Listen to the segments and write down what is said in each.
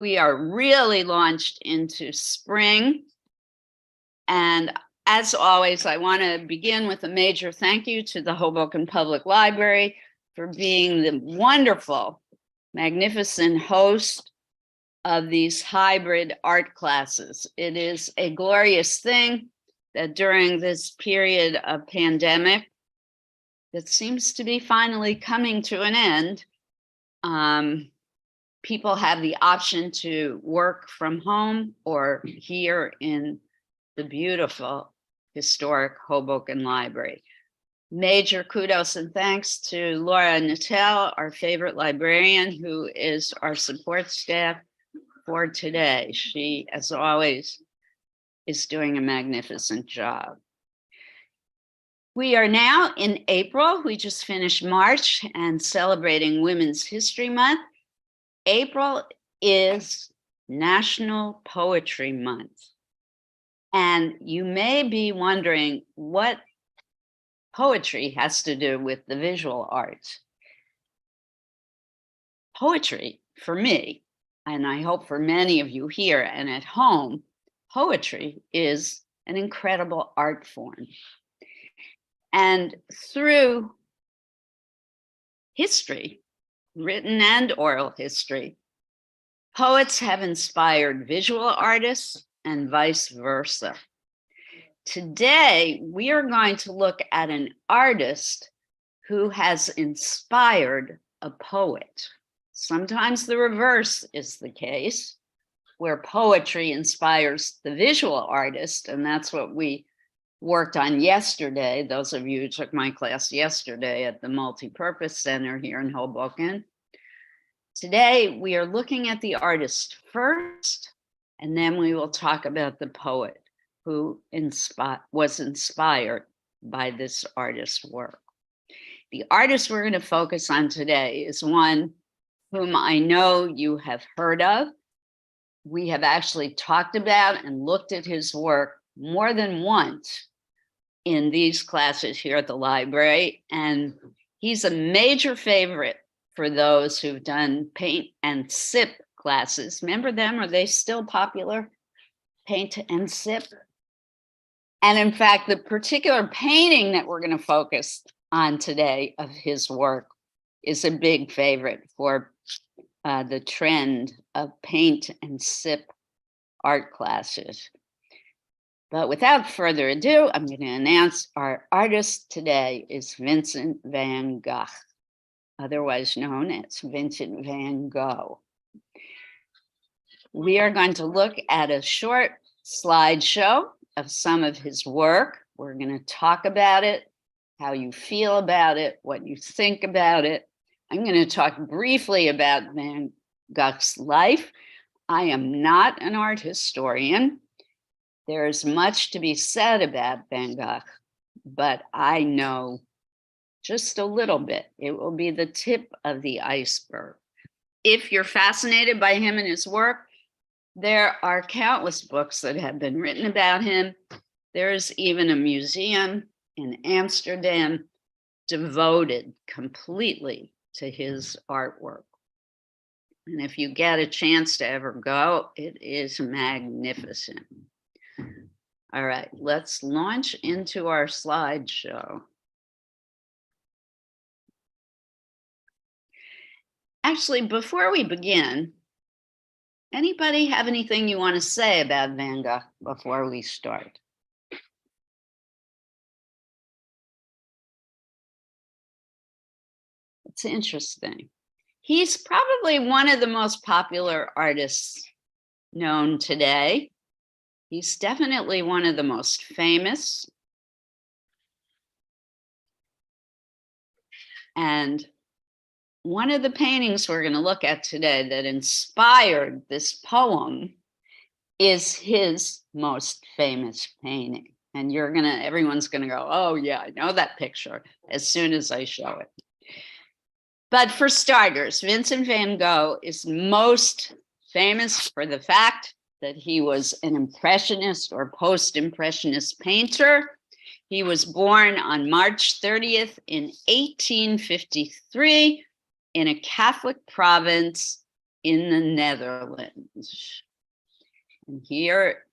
We are really launched into spring. And as always, I want to begin with a major thank you to the Hoboken Public Library for being the wonderful, magnificent host of these hybrid art classes. It is a glorious thing that during this period of pandemic that seems to be finally coming to an end, people have the option to work from home or here in the beautiful historic Hoboken Library. Major kudos and thanks to Laura Nattel, our favorite librarian, who is our support staff for today. She, as always, is doing a magnificent job. We are now in April. We just finished March and celebrating Women's History Month. April is National Poetry Month. And you may be wondering what poetry has to do with the visual arts. Poetry, for me, and I hope for many of you here and at home, poetry is an incredible art form. And through history, written and oral history, poets have inspired visual artists and vice versa. Today, we are going to look at an artist who has inspired a poet. Sometimes the reverse is the case, where poetry inspires the visual artist, and that's what we worked on yesterday. Those of you who took my class yesterday at the Multipurpose Center here in Hoboken. Today, we are looking at the artist first, and then we will talk about the poet who was inspired by this artist's work. The artist we're going to focus on today is one whom I know you have heard of. We have actually talked about and looked at his work more than once in these classes here at the library, and he's a major favorite for those who've done paint and sip classes. Remember them? Are they still popular? Paint and sip. And in fact, the particular painting that we're going to focus on today of his work is a big favorite for the trend of paint and sip art classes. But without further ado, I'm going to announce our artist today is Vincent van Gogh, otherwise known as Vincent van Gogh. We are going to look at a short slideshow of some of his work. We're going to talk about it, how you feel about it, what you think about it. I'm going to talk briefly about Van Gogh's life. I am not an art historian. There is much to be said about Van Gogh, but I know just a little bit. It will be the tip of the iceberg. If you're fascinated by him and his work, there are countless books that have been written about him. There is even a museum in Amsterdam devoted completely to his artwork. And if you get a chance to ever go, it is magnificent. All right, let's launch into our slideshow. Actually, before we begin, anybody have anything you want to say about Van Gogh before we start? It's interesting. He's probably one of the most popular artists known today. He's definitely one of the most famous. And one of the paintings we're going to look at today that inspired this poem is his most famous painting. And everyone's going to go, oh yeah, I know that picture as soon as I show it. But for starters, Vincent van Gogh is most famous for the fact that he was an Impressionist or post-Impressionist painter. He was born on March 30th in 1853 in a Catholic province in the Netherlands. And here,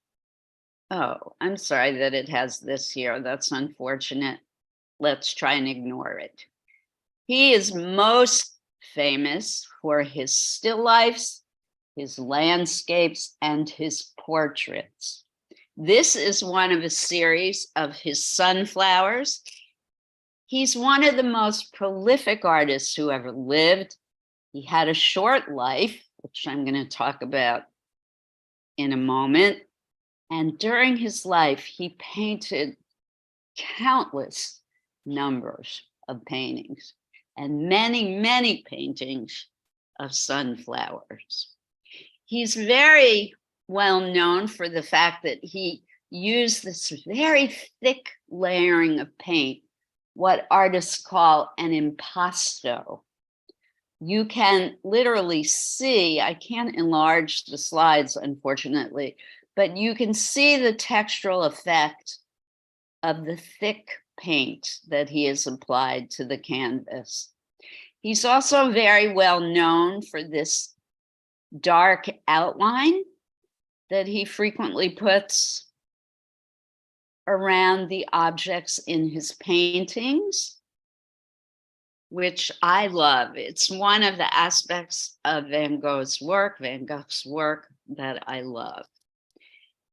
oh, I'm sorry that it has this here. That's unfortunate. Let's try and ignore it. He is most famous for his still lifes, his landscapes, and his portraits. This is one of a series of his sunflowers. He's one of the most prolific artists who ever lived. He had a short life, which I'm going to talk about in a moment. And during his life, he painted countless numbers of paintings and many, many paintings of sunflowers. He's very well known for the fact that he used this very thick layering of paint, what artists call an impasto. You can literally see, I can't enlarge the slides, unfortunately, but you can see the textural effect of the thick paint that he has applied to the canvas. He's also very well known for this dark outline that he frequently puts around the objects in his paintings, which I love. It's one of the aspects of Van Gogh's work that I love.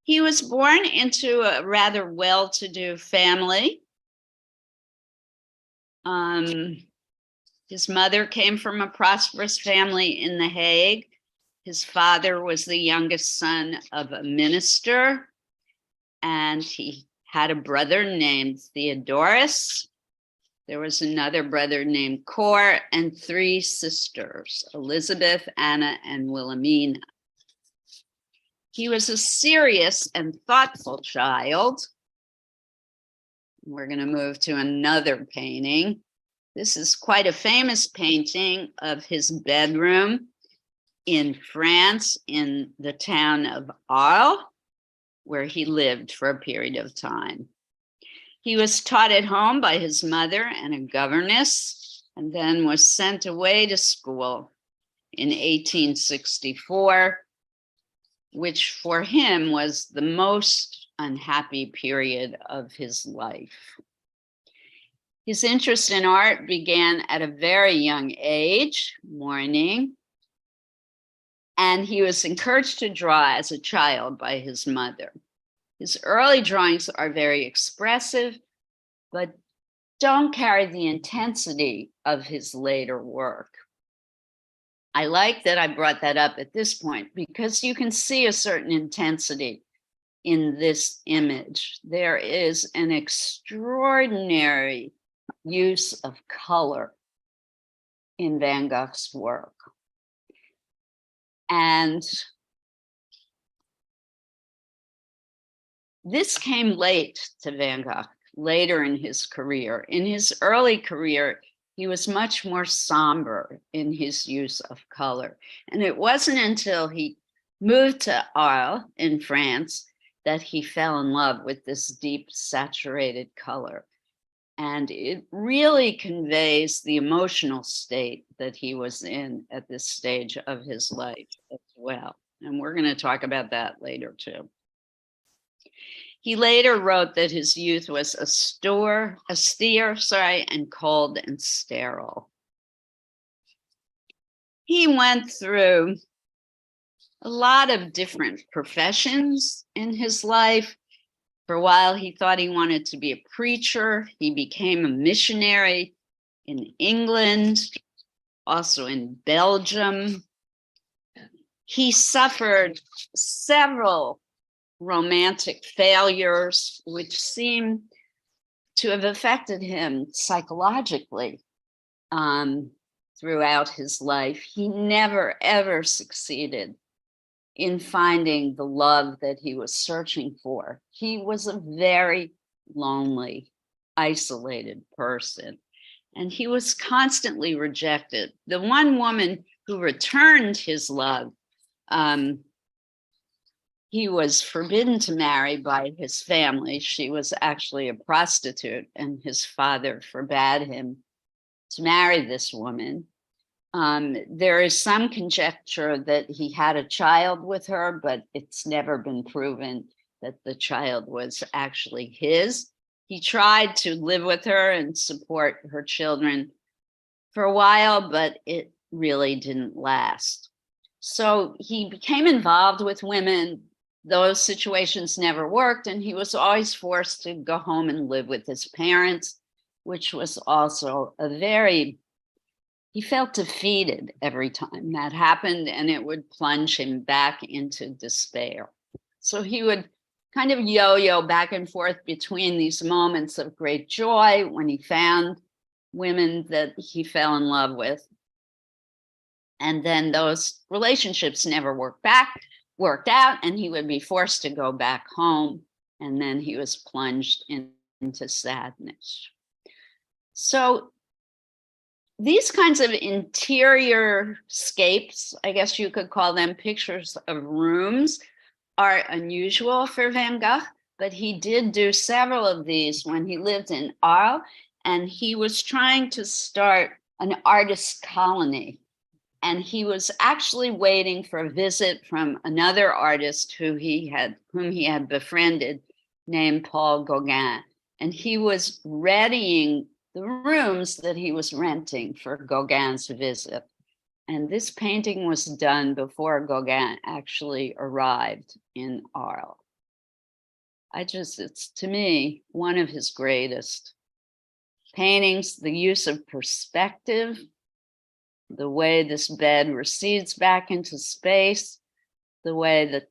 He was born into a rather well-to-do family. His mother came from a prosperous family in The Hague. His father was the youngest son of a minister, and he had a brother named Theodorus. There was another brother named Cor, and 3 sisters, Elizabeth, Anna, and Wilhelmina. He was a serious and thoughtful child. We're going to move to another painting. This is quite a famous painting of his bedroom in France, in the town of Arles, where he lived for a period of time. He was taught at home by his mother and a governess, and then was sent away to school in 1864, which for him was the most unhappy period of his life. His interest in art began at a very young age, mourning, and he was encouraged to draw as a child by his mother. His early drawings are very expressive, but don't carry the intensity of his later work. I like that I brought that up at this point because you can see a certain intensity in this image. There is an extraordinary use of color in Van Gogh's work. And this came late to Van Gogh, later in his career. In his early career, he was much more somber in his use of color. And it wasn't until he moved to Arles in France that he fell in love with this deep saturated color. And it really conveys the emotional state that he was in at this stage of his life as well. And we're going to talk about that later too. He later wrote that his youth was austere, and cold and sterile. He went through a lot of different professions in his life. For a while, he thought he wanted to be a preacher. He became a missionary in England, also in Belgium. He suffered several romantic failures, which seem to have affected him psychologically throughout his life. He never, ever succeeded in finding the love that he was searching for. He was a very lonely, isolated person, and he was constantly rejected. The one woman who returned his love, he was forbidden to marry by his family. She was actually a prostitute, and his father forbade him to marry this woman. There is some conjecture that he had a child with her, but it's never been proven that the child was actually his. He tried to live with her and support her children for a while, but it really didn't last. So he became involved with women. Those situations never worked, and he was always forced to go home and live with his parents, which was also he felt defeated every time that happened, and it would plunge him back into despair. So he would kind of yo-yo back and forth between these moments of great joy when he found women that he fell in love with. And then those relationships never worked out, and he would be forced to go back home. And then he was plunged into sadness. So these kinds of interior scapes, I guess you could call them pictures of rooms, are unusual for Van Gogh, but he did do several of these when he lived in Arles, and he was trying to start an artist colony. And he was actually waiting for a visit from another artist whom he had befriended, named Paul Gauguin. And he was readying the rooms that he was renting for Gauguin's visit. And this painting was done before Gauguin actually arrived in Arles. It's, to me, one of his greatest paintings. The use of perspective, the way this bed recedes back into space, the way the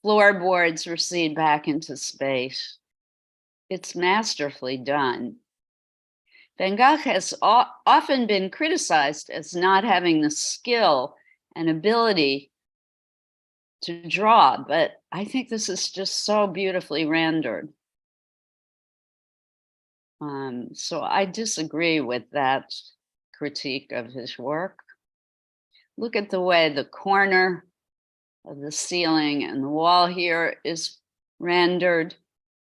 floorboards recede back into space. It's masterfully done. Van Gogh has often been criticized as not having the skill and ability to draw, but I think this is just so beautifully rendered. So I disagree with that critique of his work. Look at the way the corner of the ceiling and the wall here is rendered.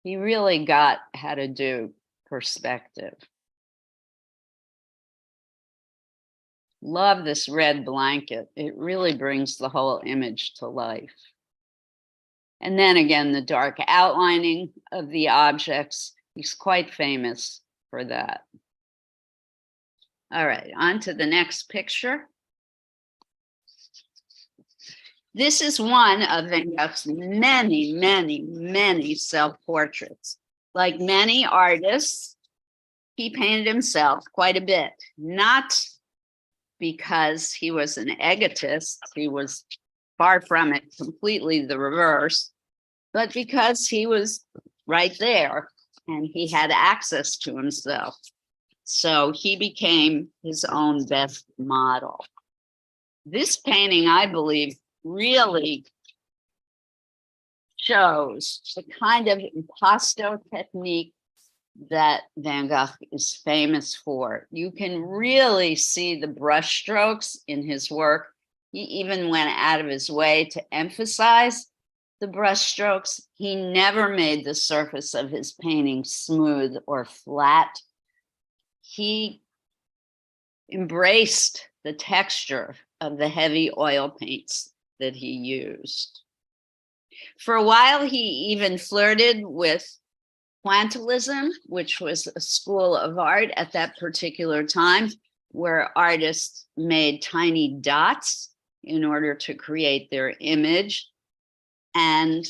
He really got how to do perspective. Love this red blanket. It really brings the whole image to life. And then again, the dark outlining of the objects. He's quite famous for that. All right, on to the next picture. This is one of Van Gogh's many, many, many self-portraits. Like many artists, he painted himself quite a bit, not because he was an egotist, he was far from it, completely the reverse, but because he was right there and he had access to himself. So he became his own best model. This painting, I believe, really shows the kind of impasto technique that Van Gogh is famous for. You can really see the brush strokes in his work. He even went out of his way to emphasize the brush strokes. He never made the surface of his painting smooth or flat. He embraced the texture of the heavy oil paints that he used. For a while, he even flirted with pointillism, which was a school of art at that particular time, where artists made tiny dots in order to create their image. And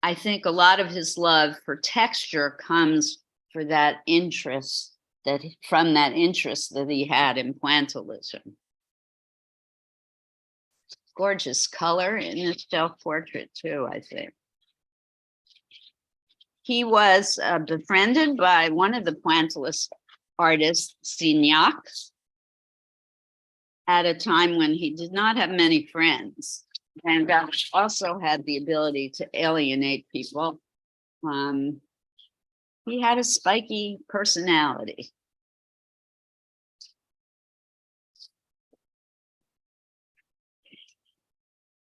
I think a lot of his love for texture comes from that interest that he had in pointillism. Gorgeous color in this self-portrait too, I think. He was befriended by one of the pointillist artists, Signac, at a time when he did not have many friends. Van Gogh also had the ability to alienate people. He had a spiky personality.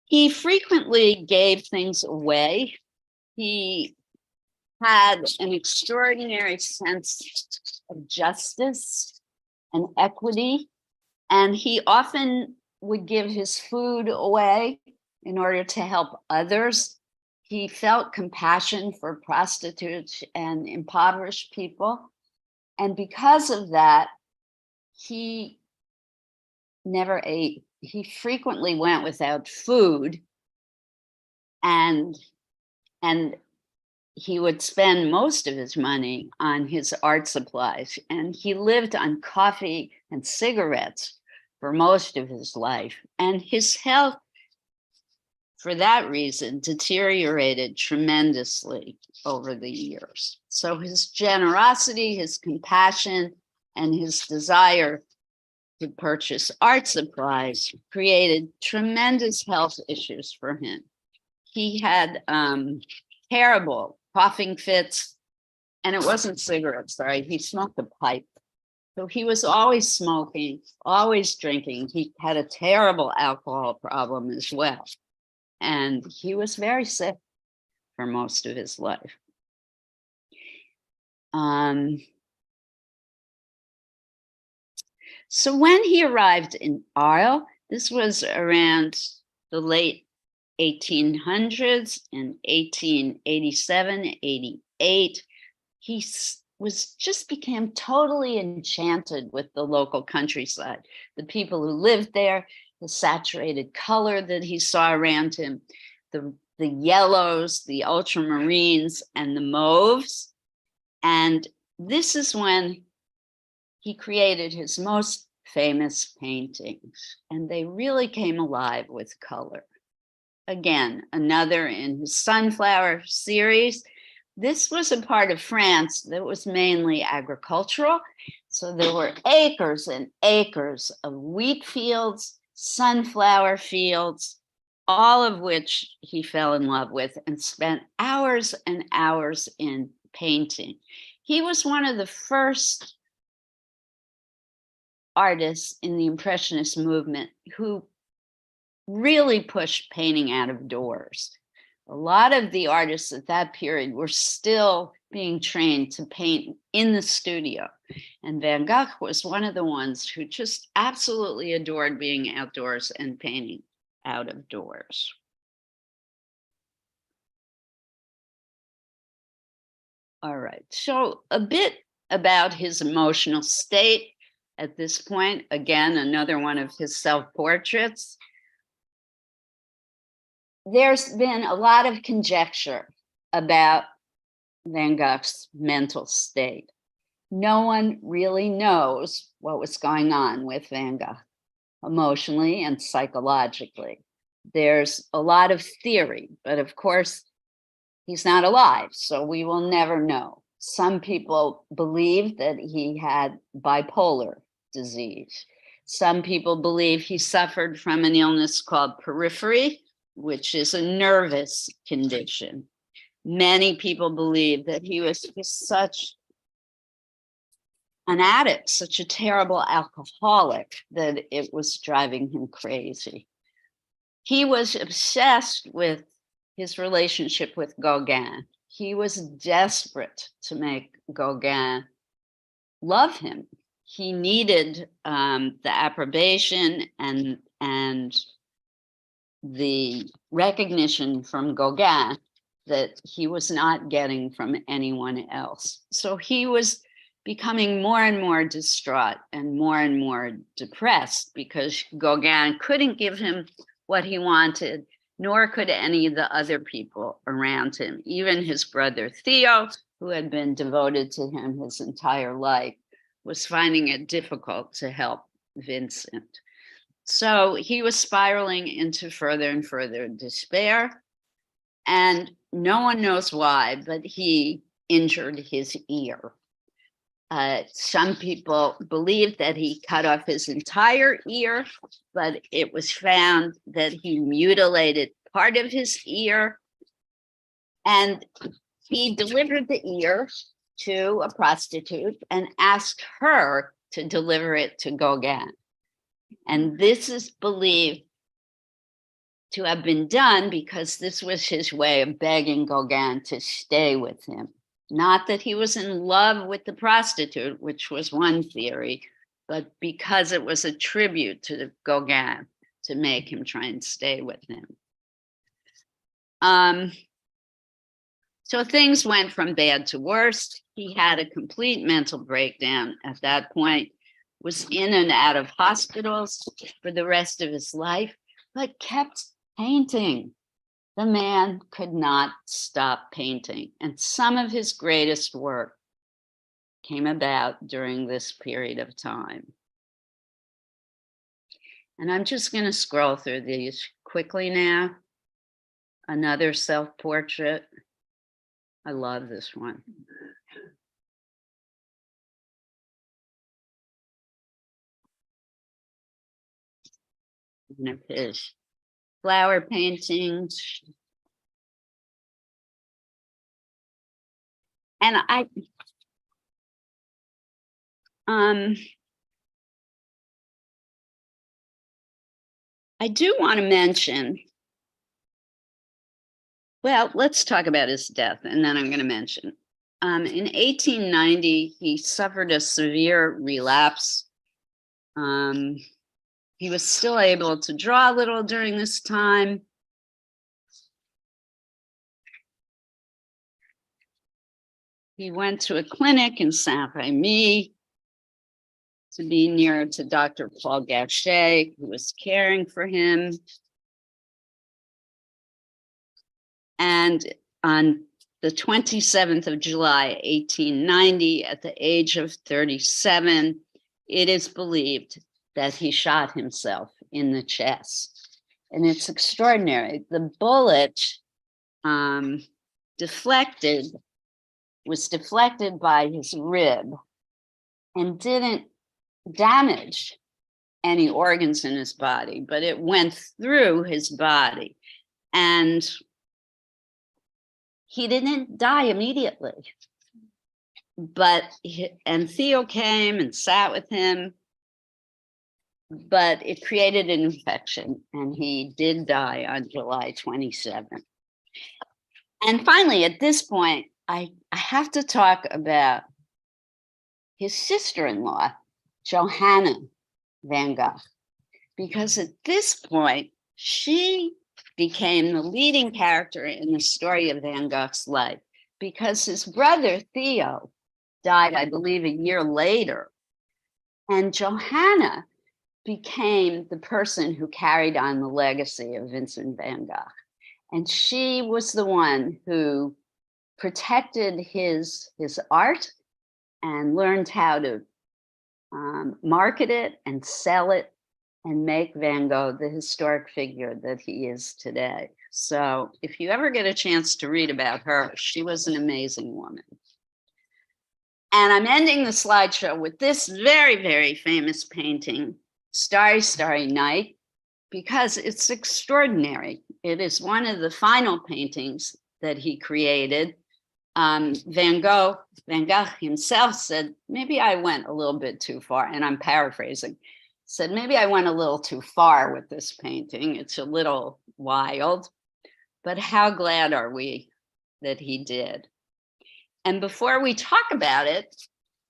He frequently gave things away. He had an extraordinary sense of justice and equity And he often would give his food away in order to help others. He felt compassion for prostitutes and impoverished people. And because of that, he never ate. He frequently went without food, and he would spend most of his money on his art supplies, and he lived on coffee and cigarettes for most of his life. And his health, for that reason, deteriorated tremendously over the years. So his generosity, his compassion, and his desire to purchase art supplies created tremendous health issues for him. He had terrible coughing fits, and it wasn't cigarettes, right? He smoked a pipe. So he was always smoking, always drinking. He had a terrible alcohol problem as well. And he was very sick for most of his life. So when he arrived in Arles, this was around the late 1800s, in 1887, 88, he became totally enchanted with the local countryside, the people who lived there, the saturated color that he saw around him, the yellows, the ultramarines, and the mauves. And this is when he created his most famous paintings, and they really came alive with color. Again, another in his Sunflower series. This was a part of France that was mainly agricultural. So there were acres and acres of wheat fields, sunflower fields, all of which he fell in love with and spent hours and hours in painting. He was one of the first artists in the Impressionist movement who really pushed painting out of doors. A lot of the artists at that period were still being trained to paint in the studio. And Van Gogh was one of the ones who just absolutely adored being outdoors and painting out of doors. All right, so a bit about his emotional state at this point. Again, another one of his self-portraits. There's been a lot of conjecture about Van Gogh's mental state. No one really knows what was going on with Van Gogh emotionally and psychologically. There's a lot of theory, but of course, he's not alive, so we will never know. Some people believe that he had bipolar disease. Some people believe he suffered from an illness called periphery, which is a nervous condition. Many people believe that he was just such an addict, such a terrible alcoholic, that it was driving him crazy. He was obsessed with his relationship with Gauguin. He was desperate to make Gauguin love him. He needed the approbation and the recognition from Gauguin that he was not getting from anyone else. So he was becoming more and more distraught and more depressed because Gauguin couldn't give him what he wanted, nor could any of the other people around him. Even his brother Theo, who had been devoted to him his entire life, was finding it difficult to help Vincent. So he was spiraling into further and further despair, and no one knows why, but he injured his ear. Some people believe that he cut off his entire ear, but it was found that he mutilated part of his ear, and he delivered the ear to a prostitute and asked her to deliver it to Gauguin. And this is believed to have been done because this was his way of begging Gauguin to stay with him. Not that he was in love with the prostitute, which was one theory, but because it was a tribute to Gauguin to make him try and stay with him. So things went from bad to worse. He had a complete mental breakdown at that point, was in and out of hospitals for the rest of his life, but kept painting. The man could not stop painting. And some of his greatest work came about during this period of time. And I'm just going to scroll through these quickly now. Another self-portrait. I love this one. One of his flower paintings. And I do want to mention, well, let's talk about his death, and then I'm going to mention. In 1890, he suffered a severe relapse. He was still able to draw a little during this time. He went to a clinic in Saint-Rémy to be near to Dr. Paul Gachet, who was caring for him. And on the 27th of July, 1890, at the age of 37, it is believed that he shot himself in the chest. And it's extraordinary. The bullet was deflected by his rib and didn't damage any organs in his body, but it went through his body. And he didn't die immediately. And Theo came and sat with him, but it created an infection, and he did die on July 27th. And finally, at this point, I have to talk about his sister-in-law, Johanna van Gogh, because at this point, she became the leading character in the story of Van Gogh's life, because his brother Theo died, I believe, a year later. And Johanna became the person who carried on the legacy of Vincent van Gogh. And she was the one who protected his art and learned how to market it and sell it and make Van Gogh the historic figure that he is today. So if you ever get a chance to read about her, she was an amazing woman. And I'm ending the slideshow with this very, very famous painting, Starry, Starry Night, because it's extraordinary. It is one of the final paintings that he created. Van Gogh himself said, maybe I went a little bit too far, and I'm paraphrasing, said, maybe I went a little too far with this painting. It's a little wild, but how glad are we that he did? And before we talk about it,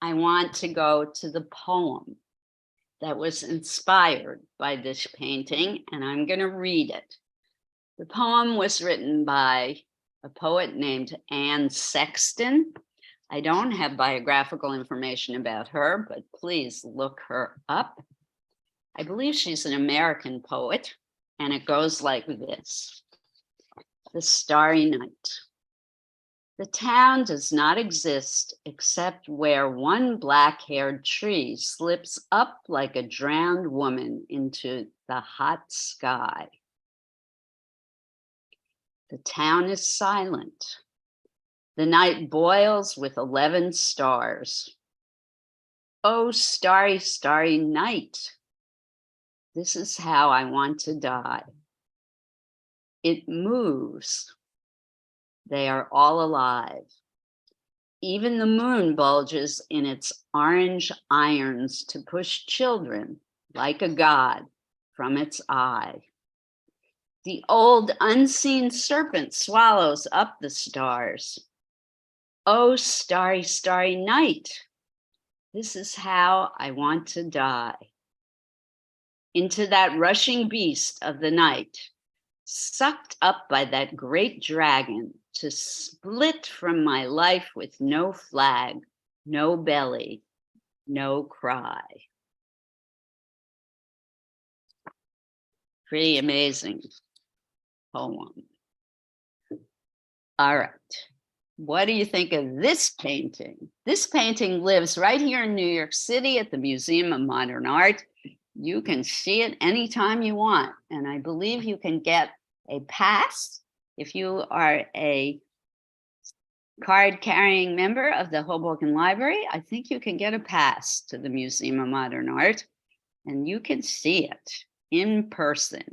I want to go to the poem that was inspired by this painting, and I'm going to read it. The poem was written by a poet named Anne Sexton. I don't have biographical information about her, but please look her up. I believe she's an American poet, and it goes like this. The Starry Night. The town does not exist except where one black-haired tree slips up like a drowned woman into the hot sky. The town is silent. The night boils with 11 stars. Oh, starry, starry night. This is how I want to die. It moves. They are all alive. Even the moon bulges in its orange irons to push children, like a god, from its eye. The old unseen serpent swallows up the stars. Oh, starry, starry night. This is how I want to die. Into that rushing beast of the night, sucked up by that great dragon to split from my life with no flag, no belly, no cry. Pretty amazing poem. All right. What do you think of this painting? This painting lives right here in New York City at the Museum of Modern Art. You can see it anytime you want. And I believe you can get a pass if you are a card-carrying member of the Hoboken Library. I think you can get a pass to the Museum of Modern Art, and you can see it in person.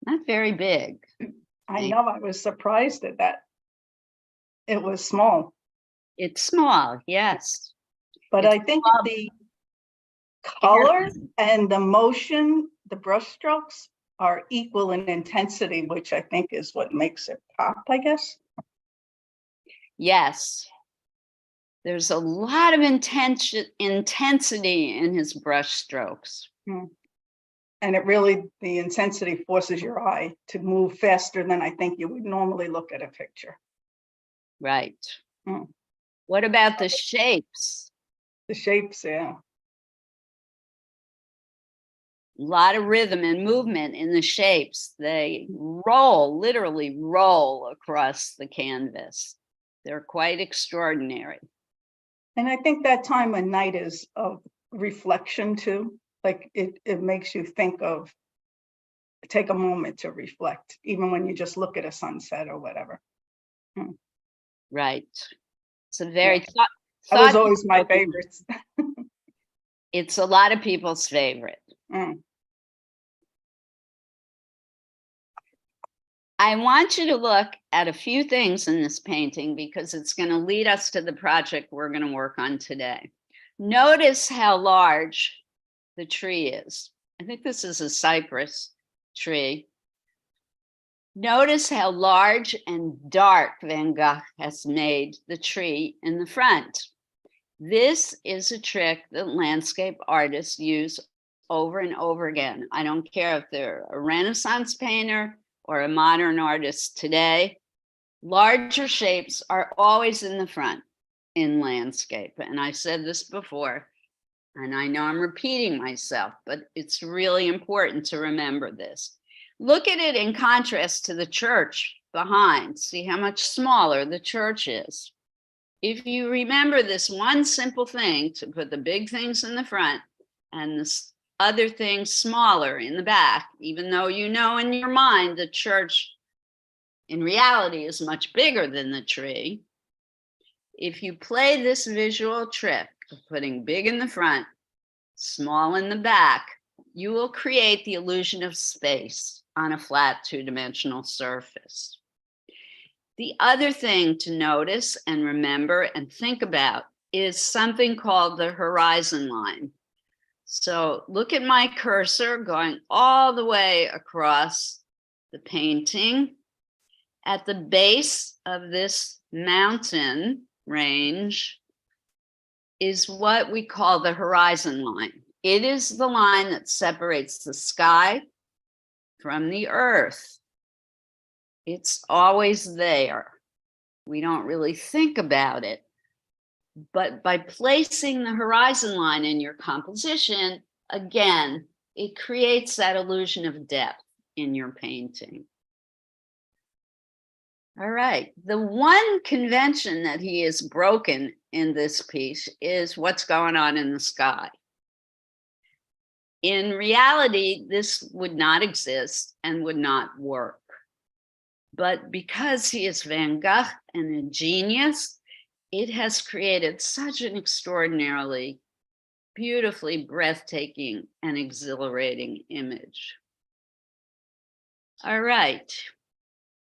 Not very big. I know, I was surprised at that. It was small. It's small, yes. But It's I think small. the color and the motion, the brush strokes are equal in intensity, which I think is what makes it pop, I guess. Yes. There's a lot of intensity in his brush strokes. And it really, the intensity forces your eye to move faster than I think you would normally look at a picture. Right. What about the shapes? The shapes, yeah. A lot of rhythm and movement in the shapes. They roll, literally roll across the canvas. They're quite extraordinary. And I think that time of night is of reflection too. Like it makes you think of, take a moment to reflect, even when you just look at a sunset or whatever. Right. It's a very That was always my favorites. It's a lot of people's favorite. I want you to look at a few things in this painting because it's going to lead us to the project we're going to work on today. Notice how large the tree is. I think this is a cypress tree. Notice how large and dark Van Gogh has made the tree in the front. This is a trick that landscape artists use over and over again. I don't care if they're a Renaissance painter or a modern artist today. Larger shapes are always in the front in landscape. And I said this before, and I know I'm repeating myself, but it's really important to remember this. Look at it in contrast to the church behind. See how much smaller the church is. If you remember this one simple thing, to put the big things in the front and the other things smaller in the back, even though you know in your mind the church in reality is much bigger than the tree, if you play this visual trick of putting big in the front, small in the back, you will create the illusion of space on a flat two-dimensional surface. The other thing to notice and remember and think about is something called the horizon line. So look at my cursor going all the way across the painting. At the base of this mountain range is what we call the horizon line. It is the line that separates the sky from the earth. It's always there. We don't really think about it. But by placing the horizon line in your composition, again, it creates that illusion of depth in your painting. All right. The one convention that he has broken in this piece is what's going on in the sky. In reality, this would not exist and would not work. But because he is Van Gogh and a genius, it has created such an extraordinarily, beautifully breathtaking and exhilarating image. All right.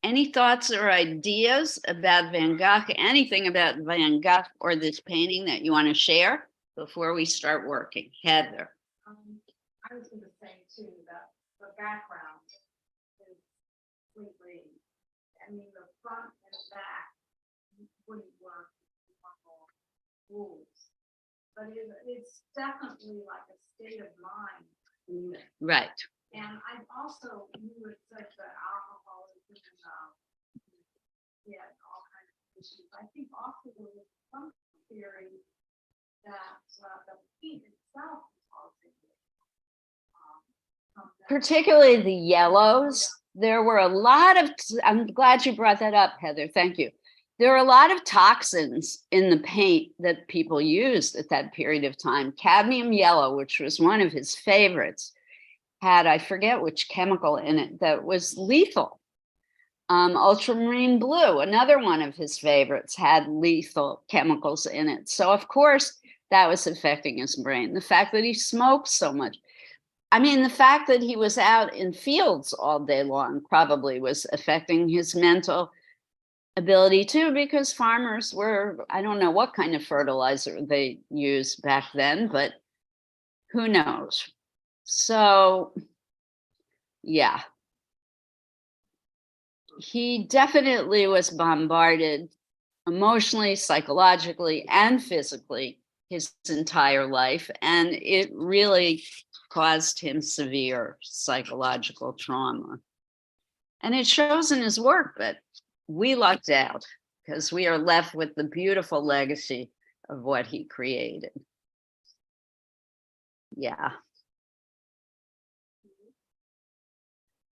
Any thoughts or ideas about Van Gogh, anything about Van Gogh or this painting that you want to share before we start working? Heather. I was going to say too that the background is completely, I mean, the front and back wouldn't work. rules. But it's definitely like a state of mind. Right. And I also, you had said that alcoholism and yeah, all kinds of issues. I think also there was some theory that the paint itself is also Particularly the yellows. There were a lot of, I'm glad you brought that up, Heather. Thank you. There were a lot of toxins in the paint that people used at that period of time. Cadmium yellow, which was one of his favorites, had, I forget which chemical in it that was lethal. Ultramarine blue, another one of his favorites, had lethal chemicals in it. So of course that was affecting his brain. The fact that he smoked so much. I mean, the fact that he was out in fields all day long probably was affecting his mental ability too, because farmers were, I don't know what kind of fertilizer they used back then, but who knows? So, yeah. He definitely was bombarded emotionally, psychologically, and physically his entire life. And it really caused him severe psychological trauma. And it shows in his work, but we lucked out because we are left with the beautiful legacy of what he created. Yeah.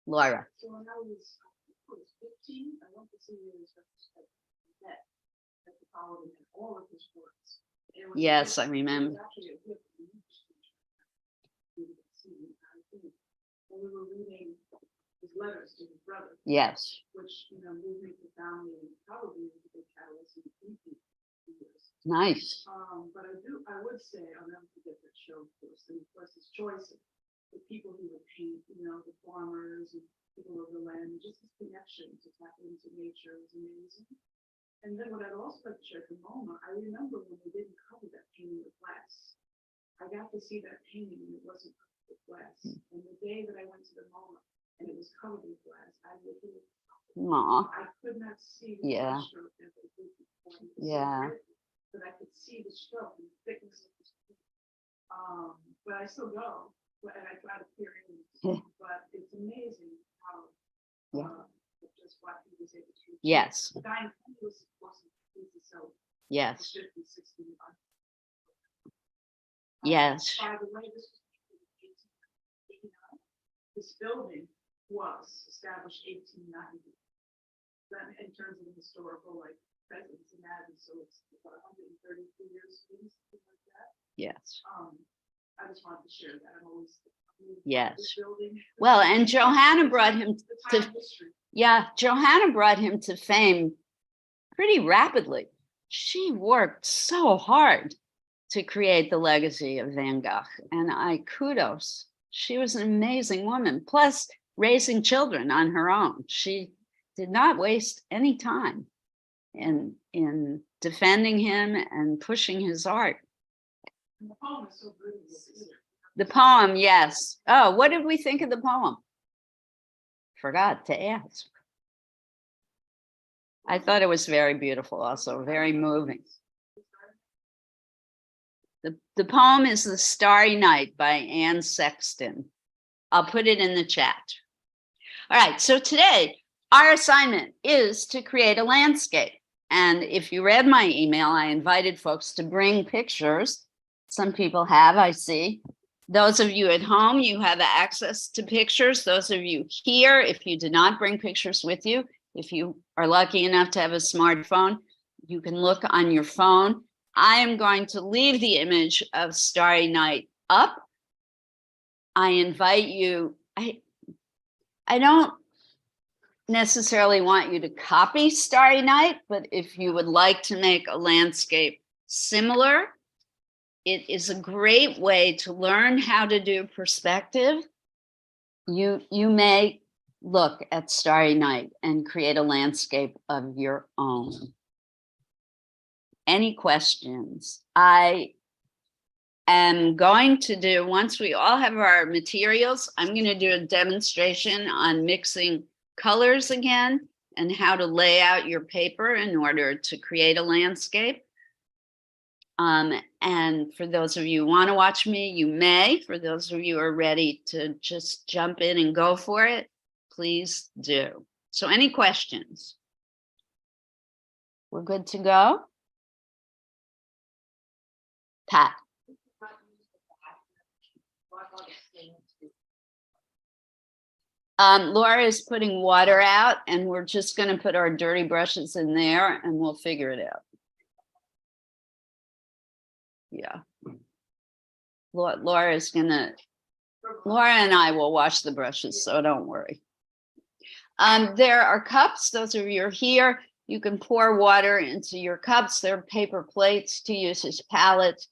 Laura. So when I was 15, I went to see his at the college and all of his works. Yes, I remember. We were reading his letters to his brother. Yes. Which, moved me profoundly and probably was a big catalyst in thinking years. Nice. But I would say, I'll never forget that show, of course, and of course his choices, the people he would paint, the farmers and people of the land, just his connection to tap into nature was amazing. And then what I'd also like to share from MoMA, I remember when they didn't cover that painting with glass. I got to see that painting and it wasn't covered with glass. And the day that I went to the MoMA and it was covered with glass, I literally, I could not see the stroke that they did before. Yeah. But I could see the stroke and the thickness of the stroke. But I still go, and I try to peer in. But it's amazing how just what he was able to. Yes. The guy was so. Yes. 50, 60 months. Yes. By the way, this was 1889. This building was established 1890. Then in terms of the historical presence and that, and so it's about 132 years, something like that. Yes. I just wanted to share that. I'm always yes. Building. Well, and Johanna brought him to Johanna brought him to fame pretty rapidly. She worked so hard to create the legacy of Van Gogh, and I kudos. She was an amazing woman, plus raising children on her own. She did not waste any time in defending him and pushing his art. And the poem is so good. The poem, yes. Oh, what did we think of the poem? Forgot to ask. I thought it was very beautiful, also very moving. The poem is The Starry Night by Anne Sexton. I'll put it in the chat. All right, so today our assignment is to create a landscape. And if you read my email, I invited folks to bring pictures. Some people have, I see. Those of you at home, you have access to pictures. Those of you here, if you did not bring pictures with you, if you are lucky enough to have a smartphone, you can look on your phone. I am going to leave the image of Starry Night up. I invite you, I don't necessarily want you to copy Starry Night, but if you would like to make a landscape similar, it is a great way to learn how to do perspective. You may look at Starry Night and create a landscape of your own. Any questions? I am going to do, once we all have our materials, I'm going to do a demonstration on mixing colors again and how to lay out your paper in order to create a landscape. And for those of you who want to watch me, you may. For those of you who are ready to just jump in and go for it, please do. So any questions? We're good to go? Pat? Laura is putting water out, and we're just going to put our dirty brushes in there and we'll figure it out. Yeah. Laura and I will wash the brushes, so don't worry. There are cups. Those of you who are here, you can pour water into your cups. There are paper plates to use as palettes.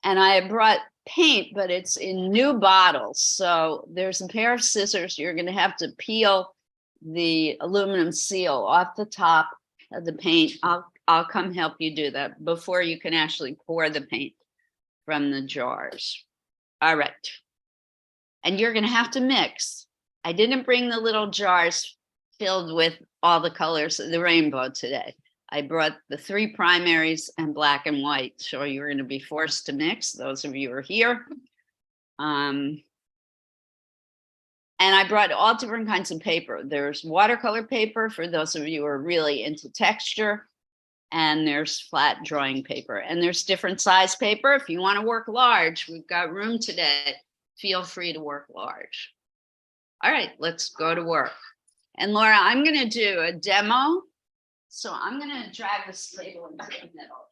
And I brought paint, but it's in new bottles. So there's a pair of scissors. You're going to have to peel the aluminum seal off the top of the paint. I'll come help you do that before you can actually pour the paint from the jars. All right. And you're going to have to mix. I didn't bring the little jars filled with all the colors of the rainbow today. I brought the 3 primaries and black and white. So you're going to be forced to mix, those of you who are here. And I brought all different kinds of paper. There's watercolor paper for those of you who are really into texture. And there's flat drawing paper. And there's different size paper. If you want to work large, we've got room today. Feel free to work large. All right, let's go to work. And Laura, I'm going to do a demo. So I'm going to drag this table into the middle.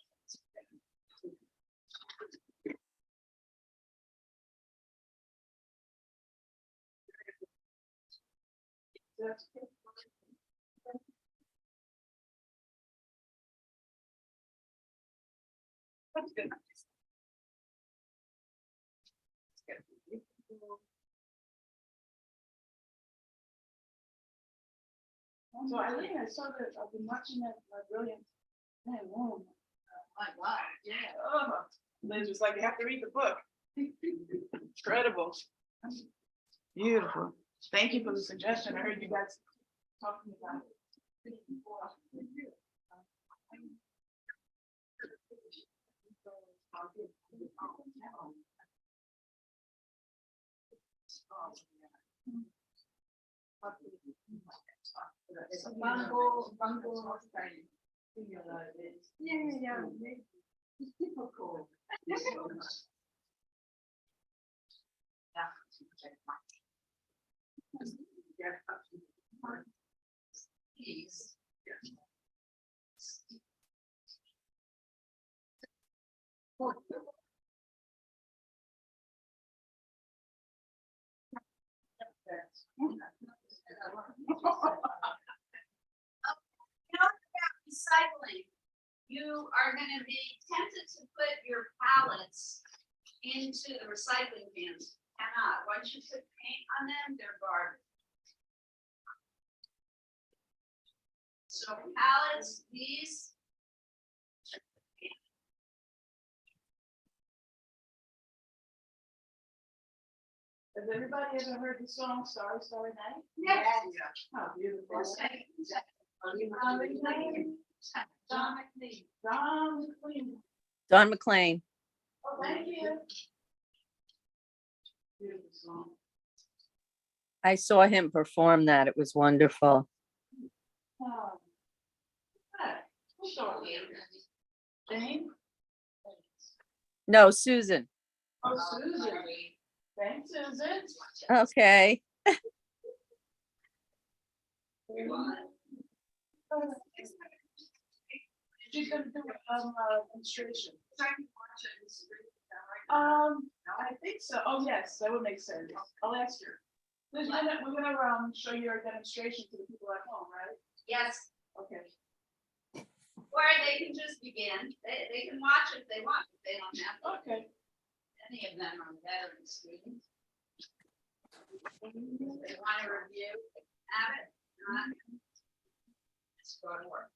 That's good. So I think I saw that I've been watching that brilliant man. Oh my God. Yeah. Oh, Liz was like, you have to read the book. Incredible. Beautiful. Thank you for the suggestion. I heard you guys talking about it. Yeah. It's difficult. Recycling. You are going to be tempted to put your pallets into the recycling bins. Cannot. Once you put paint on them, they're garbage. So pallets, these. Has everybody ever heard the song Starry, Starry Night? Yes. Oh, beautiful. John McLean. John McLean. Don McLean. Oh, thank you. Beautiful song. I saw him perform that. It was wonderful. Oh. Hi. Who's talking? Jane? No, Susan. Oh, Susan. Thanks, Susan. Okay. She's gonna do demonstration. I think so. Oh, yes, that would make sense. I'll ask her. Liz, we're gonna show you our demonstration to the people at home, right? Yes. Okay. Or they can just begin. They can watch if they want. If they don't have to. Okay. Any of them are veteran students. If they want to review, they can have it. Not. Let's go to work.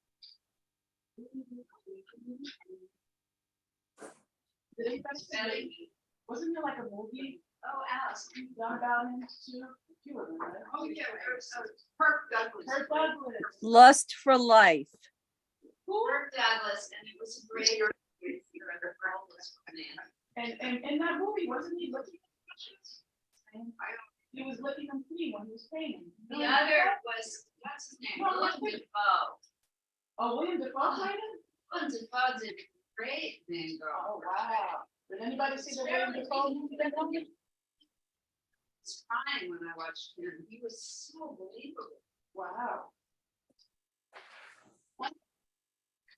Did anybody say, wasn't there like a movie? Oh, Alice. Done about him too? A few of them, right? Oh, yeah. Kirk Douglas. Kirk Douglas. Lust for Life. Kirk Douglas, and it was a great. That's what I mean. And in that movie, wasn't he looking at the pictures? He was looking them free when he was painting. The other was, what's his name? Well, William Defoe. Oh, William Defoe played him? William Defoe did a great Van Gogh. Oh, wow. Did anybody see the William Defoe movie? I was crying when I watched him. He was so believable. Wow.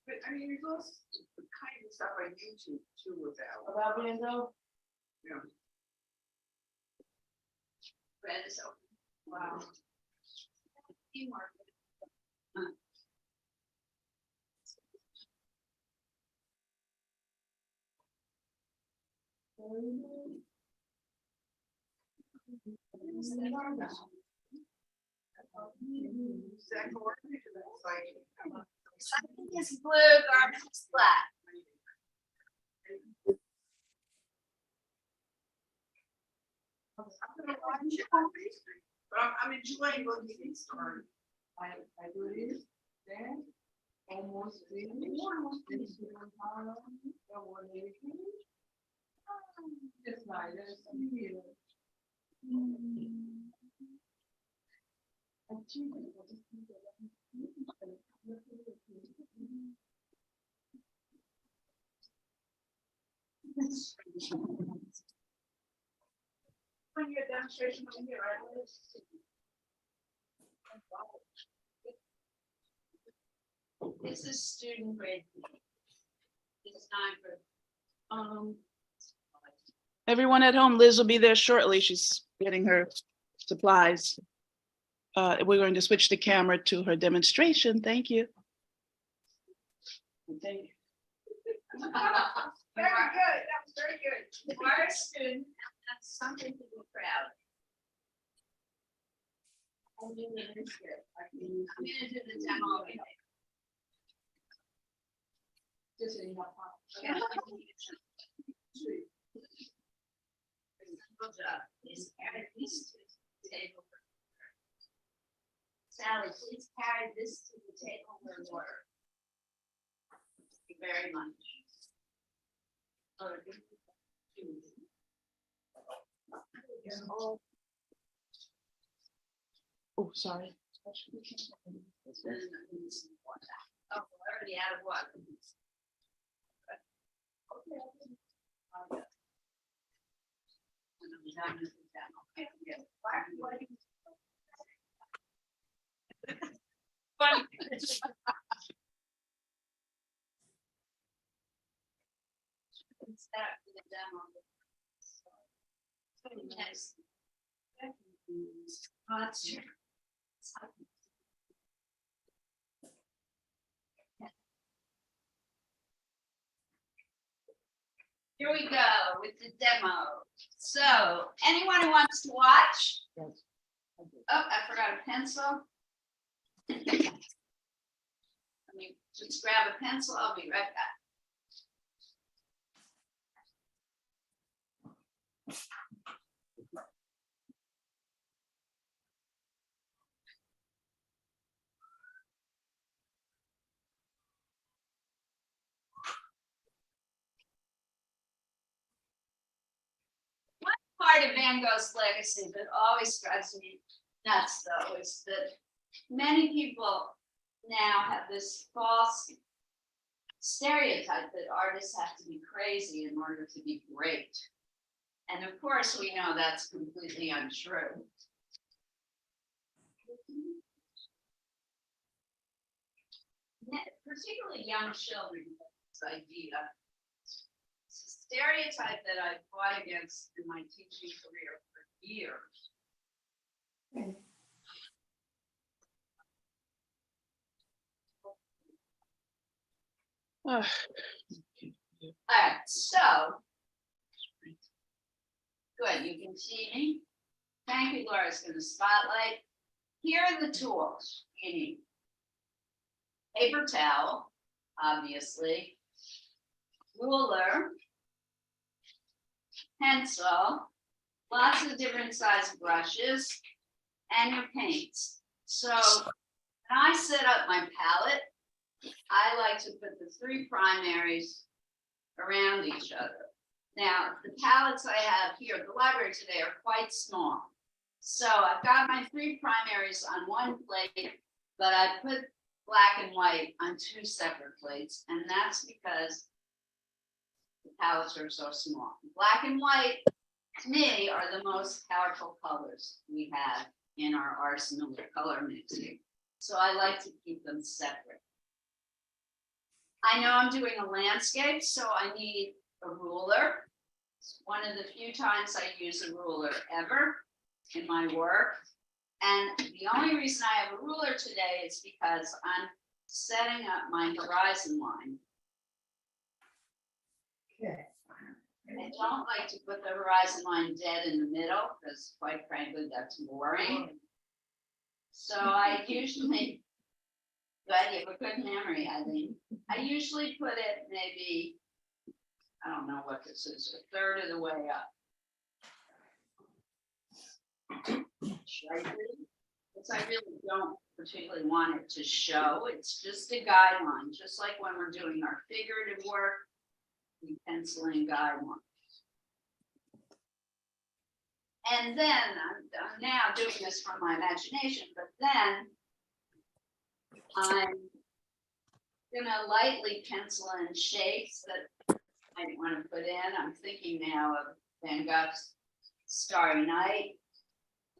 But I mean, there's also the kind of stuff on YouTube too about. About Van Gogh? You know, Fred is open. Wow. Teamwork. exact coordination, it's like, Something is blue, garbage is black. I'm gonna watch it, but I'm enjoying looking at these stories. I believe that almost finished. Just like there's some here. When your demonstration over here, right? This is student grade. It's not for. Everyone at home, Liz will be there shortly. She's getting her supplies. We're going to switch the camera to her demonstration. Thank you. Very good, that was very good. You are a student, and that's something to be proud of. I'm gonna do the demo. Just in my Yeah. Simple job. Please carry these to the table. Sally, please carry this to the table for water. Thank you very much. Oh, sorry. Oh, we're already out of water. Start with the demo. Yes. Oh, that's true. Here we go with the demo. So anyone who wants to watch? Oh, I forgot a pencil. Let me just grab a pencil. I'll be right back. One part of Van Gogh's legacy that always drives me nuts, though, is that many people now have this false stereotype that artists have to be crazy in order to be great. And of course, we know that's completely untrue. Particularly young children, this idea. It's a stereotype that I fought against in my teaching career for years. Ah, All right, so. Good, you can see me. Thank you, Laura's gonna spotlight. Here are the tools you need. Paper towel, obviously. Ruler. Pencil. Lots of different size brushes. And your paints. So when I set up my palette, I like to put the three primaries around each other. Now, the palettes I have here at the library today are quite small. So I've got my 3 primaries on one plate, but I put black and white on 2 separate plates, and that's because the palettes are so small. Black and white, to me, are the most powerful colors we have in our arsenal of color mixing. So I like to keep them separate. I know I'm doing a landscape, so I need a ruler. It's one of the few times I use a ruler ever in my work. And the only reason I have a ruler today is because I'm setting up my horizon line. Okay. I don't like to put the horizon line dead in the middle, because quite frankly, that's boring. So I usually, but you have a good memory, I think. I usually put it maybe, I don't know what this is, a third of the way up. Because I really don't particularly want it to show. It's just a guideline, just like when we're doing our figurative work, we pencil in guidelines. And then I'm now doing this from my imagination, but then I'm gonna lightly pencil in shapes that I want to put in. I'm thinking now of Van Gogh's Starry Night.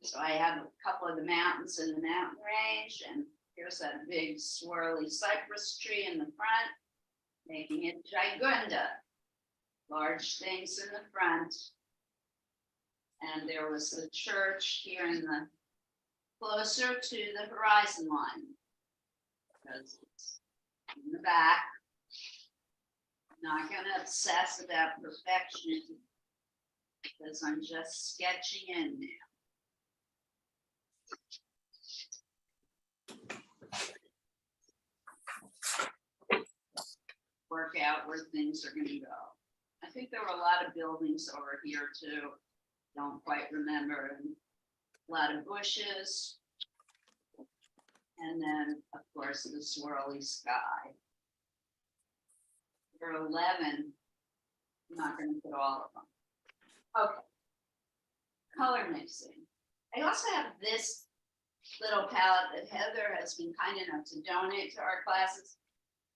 So I have a couple of the mountains in the mountain range, and here's that big swirly cypress tree in the front, making it Gigunda. Large things in the front. And there was the church here in the closer to the horizon line, because it's in the back. I'm not going to obsess about perfection because I'm just sketching in now. Work out where things are going to go. I think there were a lot of buildings over here too. Don't quite remember. And a lot of bushes. And then, of course, the swirly sky. There are 11. I'm not going to put all of them. Okay. Color mixing. I also have this little palette that Heather has been kind enough to donate to our classes.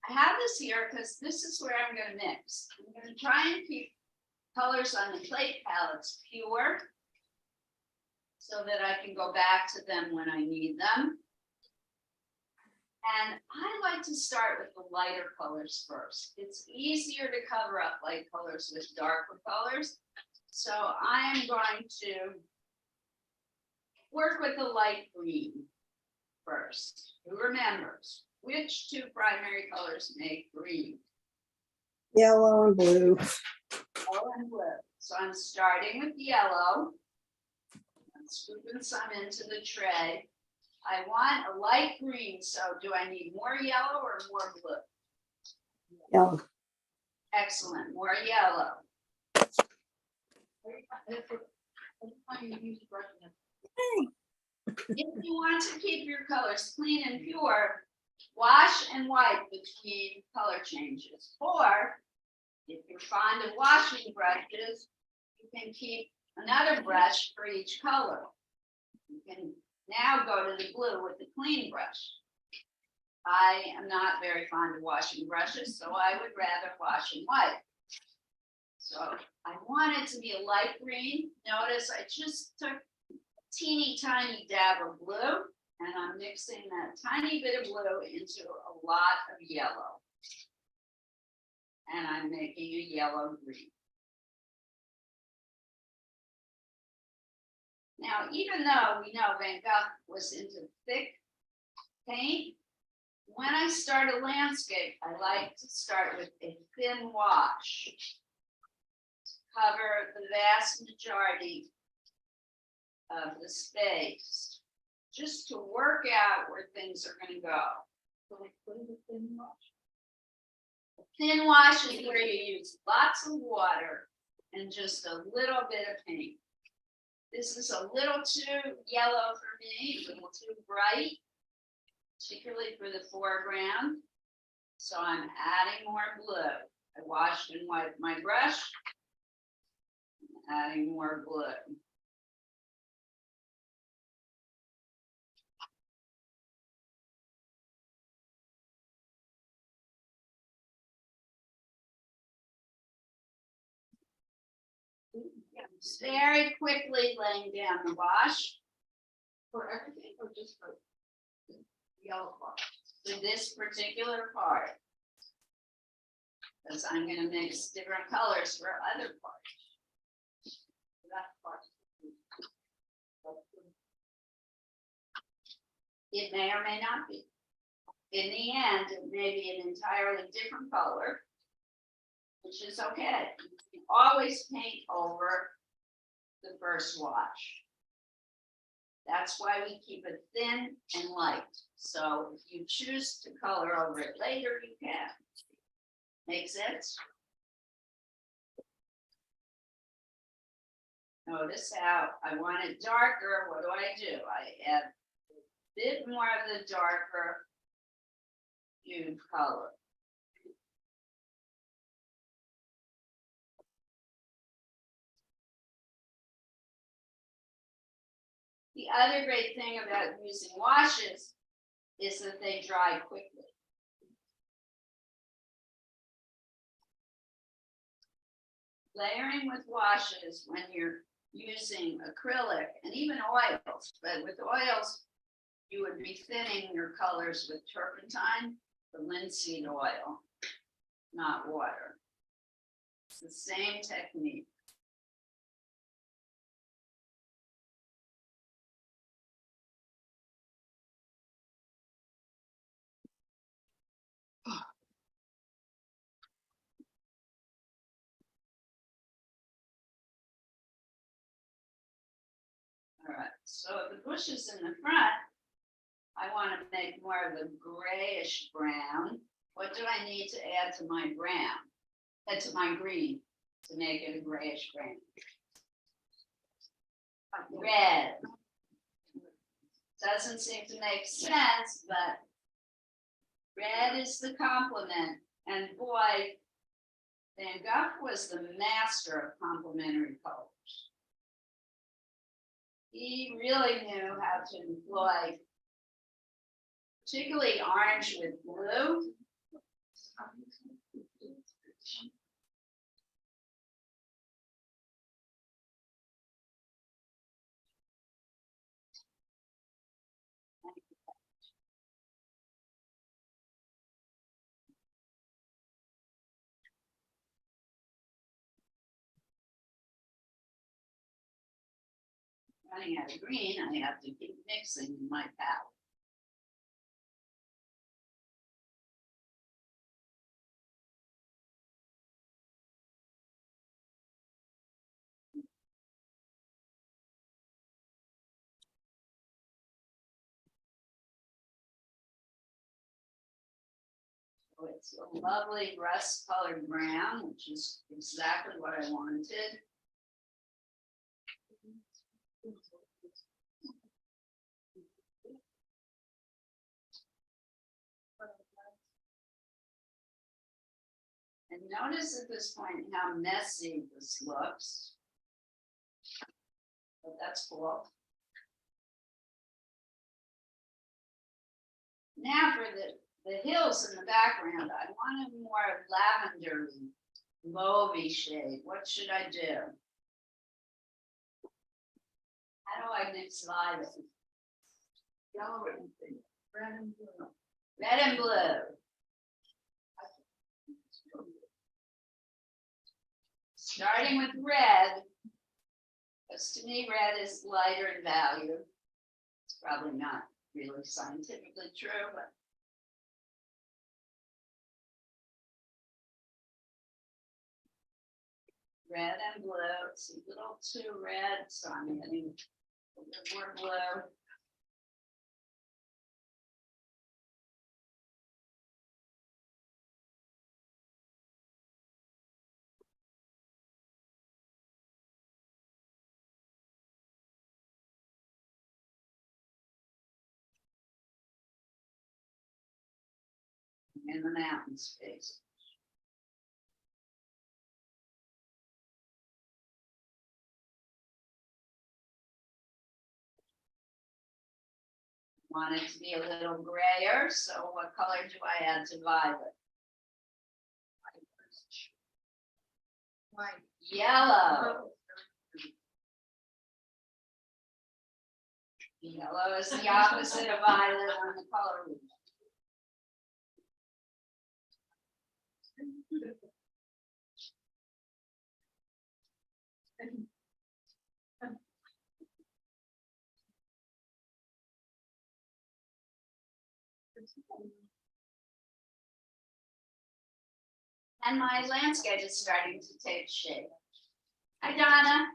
I have this here because this is where I'm going to mix. I'm going to try and keep colors on the plate palettes pure so that I can go back to them when I need them. And I like to start with the lighter colors first. It's easier to cover up light colors with darker colors. So I'm going to work with the light green first. Who remembers which 2 primary colors make green? Yellow and blue. Yellow and blue. So I'm starting with yellow. I'm scooping some into the tray. I want a light green, so do I need more yellow or more blue? Yellow. Excellent, more yellow. If you want to keep your colors clean and pure, wash and wipe between color changes. Or if you're fond of washing brushes, you can keep another brush for each color. You can now go to the blue with the clean brush. I am not very fond of washing brushes, so I would rather wash and wipe. So I want it to be a light green. Notice I just took a teeny tiny dab of blue, and I'm mixing that tiny bit of blue into a lot of yellow. And I'm making a yellow green. Now, even though we know Van Gogh was into thick paint, when I start a landscape, I like to start with a thin wash to cover the vast majority of the space, just to work out where things are going to go. So like, what is a thin wash? A thin wash is where you use lots of water and just a little bit of paint. This is a little too yellow for me, a little too bright, particularly for the foreground. So I'm adding more blue. I washed and wiped my brush. Adding more glue. Just very quickly laying down the wash. For everything or just for the yellow part? For this particular part. Because I'm gonna mix different colors for other parts. That part. It may or may not be. In the end, it may be an entirely different color, which is okay. You can always paint over the first wash. That's why we keep it thin and light. So if you choose to color over it later, you can. Make sense? Notice how I want it darker. What do? I add a bit more of the darker hued color. The other great thing about using washes is that they dry quickly. Layering with washes when you're using acrylic and even oils, but with oils, you would be thinning your colors with turpentine, the linseed oil, not water. It's the same technique. All right, so the bushes in the front, I want to make more of a grayish brown. What do I need to add to my brown? To my green to make it a grayish brown? Red. Doesn't seem to make sense, but red is the complement. And boy, Van Gogh was the master of complementary colors. He really knew how to employ, particularly orange with blue. Running out of green, I have to keep mixing in my palette. So it's a lovely rust colored brown, which is exactly what I wanted. And notice at this point how messy this looks. But that's cool. Now for the hills in the background, I want a more lavender, mauvey shade. What should I do? How do I mix violet? Yellow and pink, red and blue. Red and blue. Starting with red, because to me, red is lighter in value. It's probably not really scientifically true, but red and blue. It's a little too red, so I'm getting a little more blue. In the mountain space. Want it to be a little grayer, so what color do I add to violet? White. Yellow. Yellow is the opposite of violet on the color wheel. And my landscape is starting to take shape. Hi, Donna.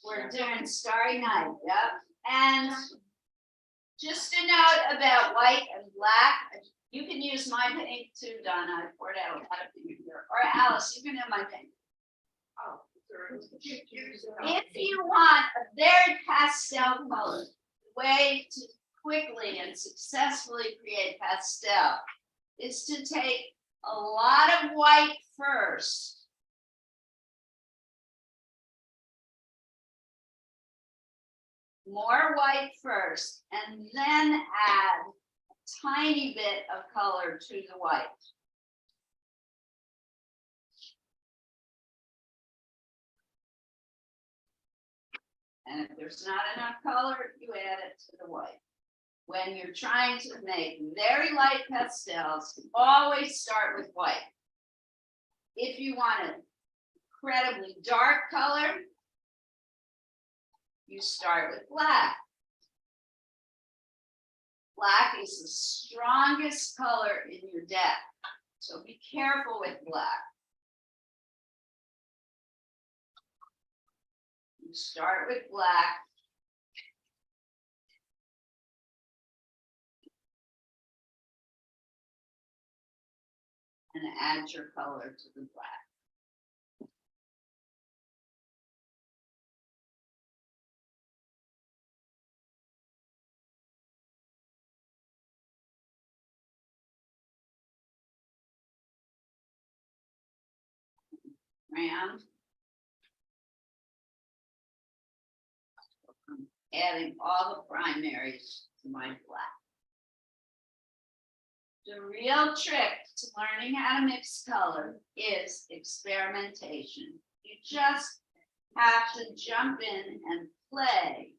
We're doing Starry Night, yep. And just a note about white and black. You can use my paint too, Donna. I poured out a lot of paint here. Or Alice, you can have my paint. Oh, If you want a very pastel color, the way to quickly and successfully create pastel is to take a lot of white first. More white first, and then add a tiny bit of color to the white. And if there's not enough color, you add it to the white. When you're trying to make very light pastels, always start with white. If you want an incredibly dark color, you start with black. Black is the strongest color in your deck, so be careful with black. You start with black. And add your color to the black. Round. Adding all the primaries to my black. The real trick to learning how to mix color is experimentation. You just have to jump in and play.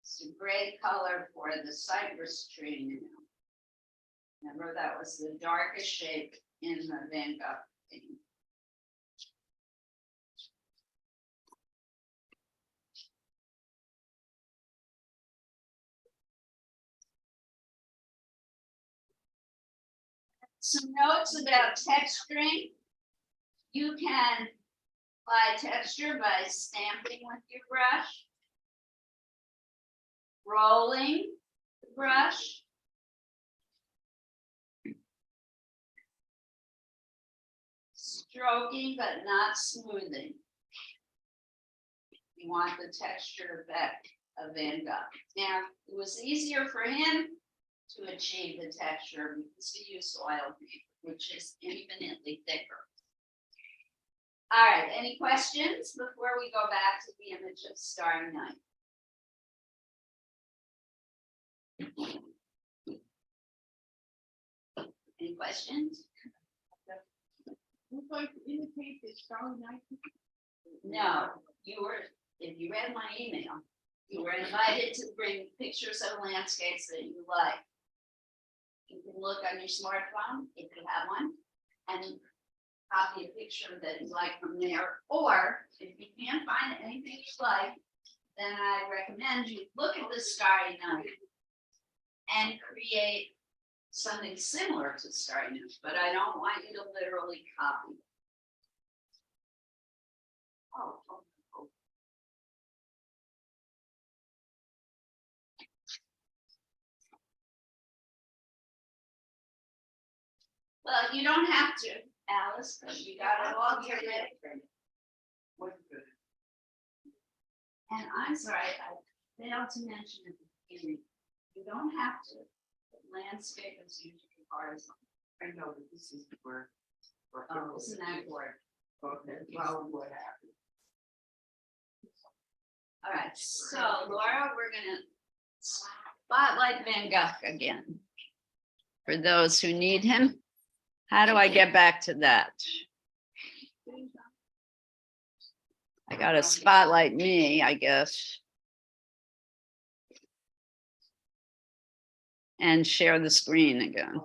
It's a great color for the cypress tree now. Remember, that was the darkest shade in the Van Gogh painting. Some notes about texturing. You can apply texture by stamping with your brush, rolling the brush, stroking but not smoothing. You want the texture effect of Van Gogh. Now, it was easier for him to achieve the texture because he used oil paint, which is infinitely thicker. All right, any questions before we go back to the image of Starry Night? Any questions? We're going to imitate the Starry Night. No, you were, if you read my email, you were invited to bring pictures of landscapes that you like. You can look on your smartphone, if you have one, and copy a picture that you like from there. Or if you can't find anything you like, then I recommend you look at the Starry Night and create something similar to Starry Night, but I don't want you to literally copy it. Oh. Well, you don't have to, Alice, because you got it all here ready for you. And I'm sorry, I failed to mention at the beginning, you don't have to, but landscape is usually horizontal. I know, but this is where. Oh, isn't that word? Okay, well, what happened? All right, so Laura, we're gonna spotlight Van Gogh again. For those who need him. How do I get back to that? I gotta spotlight me, I guess. And share the screen again.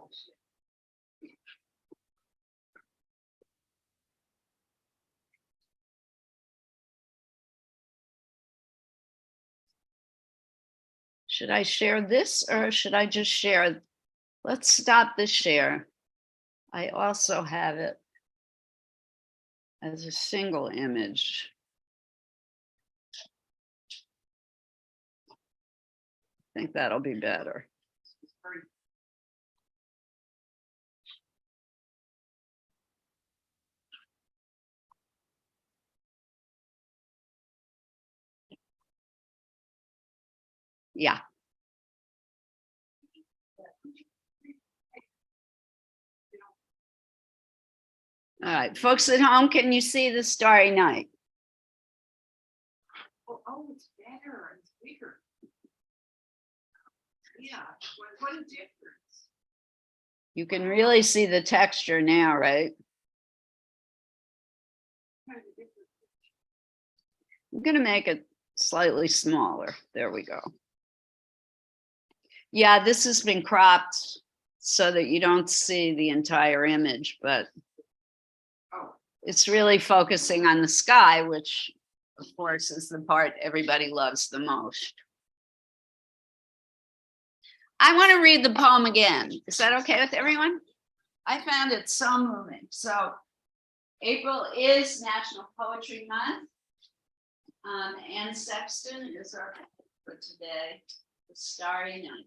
Should I share this or should I just share? Let's stop the share. I also have it as a single image. I think that'll be better. Yeah. All right, folks at home, can you see the Starry Night? Oh, it's better, it's bigger. Yeah, what a difference. You can really see the texture now, right? Kind of different. I'm gonna make it slightly smaller. There we go. Yeah, this has been cropped so that you don't see the entire image, but Oh, it's really focusing on the sky, which of course is the part everybody loves the most. I want to read the poem again. Is that okay with everyone? I found it so moving. So April is National Poetry Month. And Sexton is our poet for today, The Starry Night.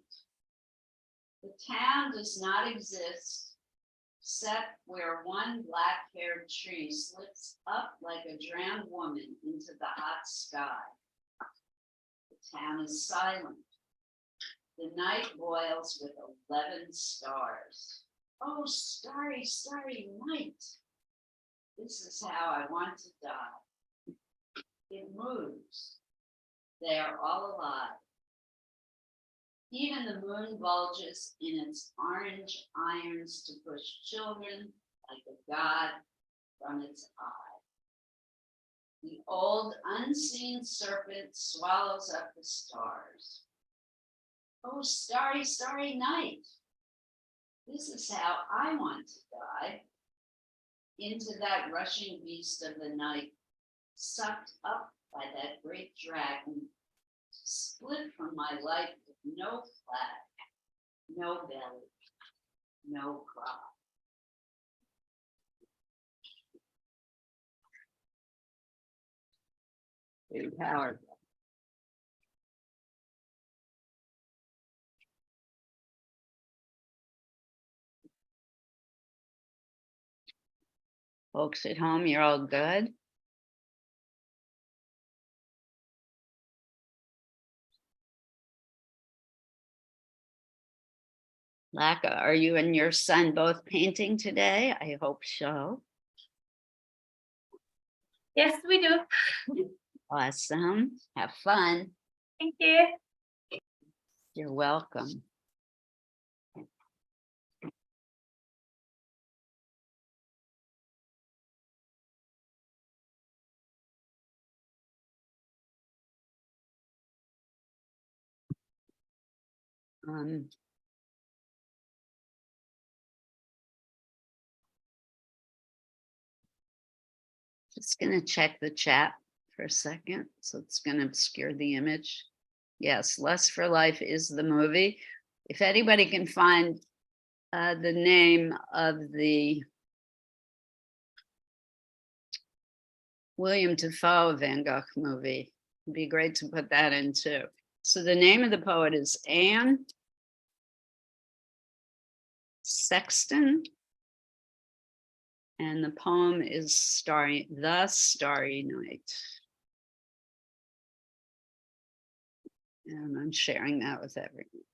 The town does not exist except where one black-haired tree slips up like a drowned woman into the hot sky. The town is silent. The night boils with 11 stars. Oh, starry, starry night. This is how I want to die. It moves. They are all alive. Even the moon bulges in its orange irons to push children like a god from its eye. The old unseen serpent swallows up the stars. Oh, starry, starry night. This is how I want to die. Into that rushing beast of the night, sucked up by that great dragon, split from my life with no flag, no belly, no crop. Very powerful. Folks at home, you're all good? Laka, are you and your son both painting today? I hope so. Yes, we do. Awesome. Have fun. Thank you. You're welcome. Just gonna check the chat for a second. So it's gonna obscure the image. Yes, Lust for Life is the movie. If anybody can find the name of the William Dafoe Van Gogh movie, it'd be great to put that in too. So the name of the poet is Anne Sexton. And the poem is The Starry Night. And I'm sharing that with everyone.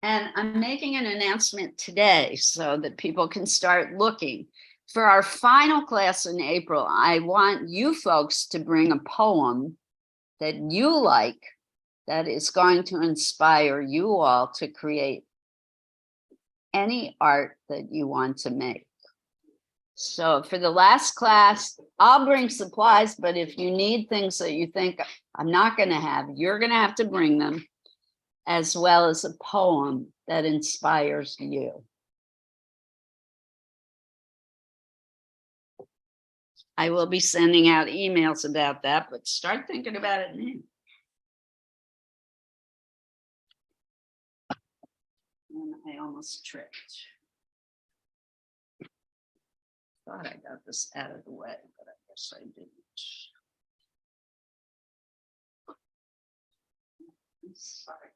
And I'm making an announcement today so that people can start looking. For our final class in April, I want you folks to bring a poem that you like that is going to inspire you all to create any art that you want to make. So for the last class, I'll bring supplies, but if you need things that you think I'm not going to have, you're going to have to bring them, as well as a poem that inspires you. I will be sending out emails about that, but start thinking about it now. And I almost tripped. Thought I got this out of the way, but I guess I didn't. I'm sorry.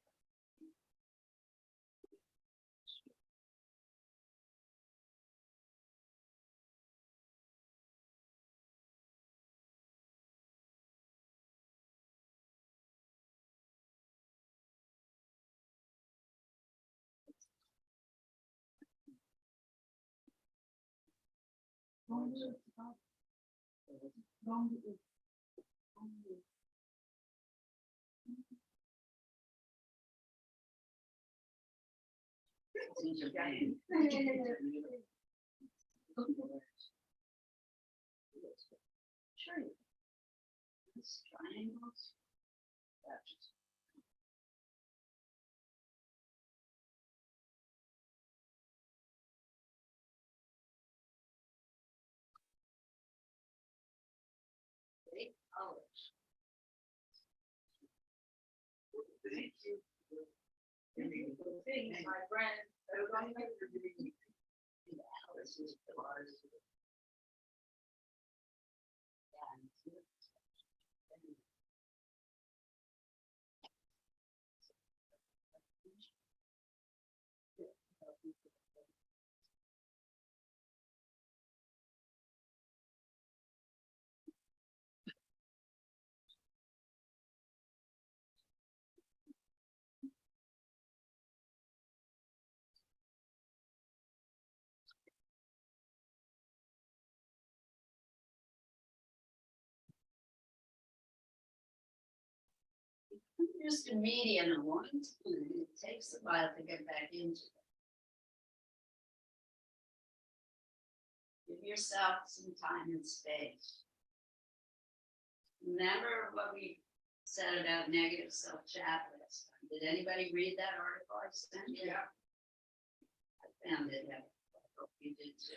Triangles. Great colors. Thank you. Things, my friend. This is ours. Just a median of one, it takes a while to get back into it. Give yourself some time and space. Remember what we said about negative self-chat last time? Did anybody read that article I sent? Yeah. I found it. I hope you did too.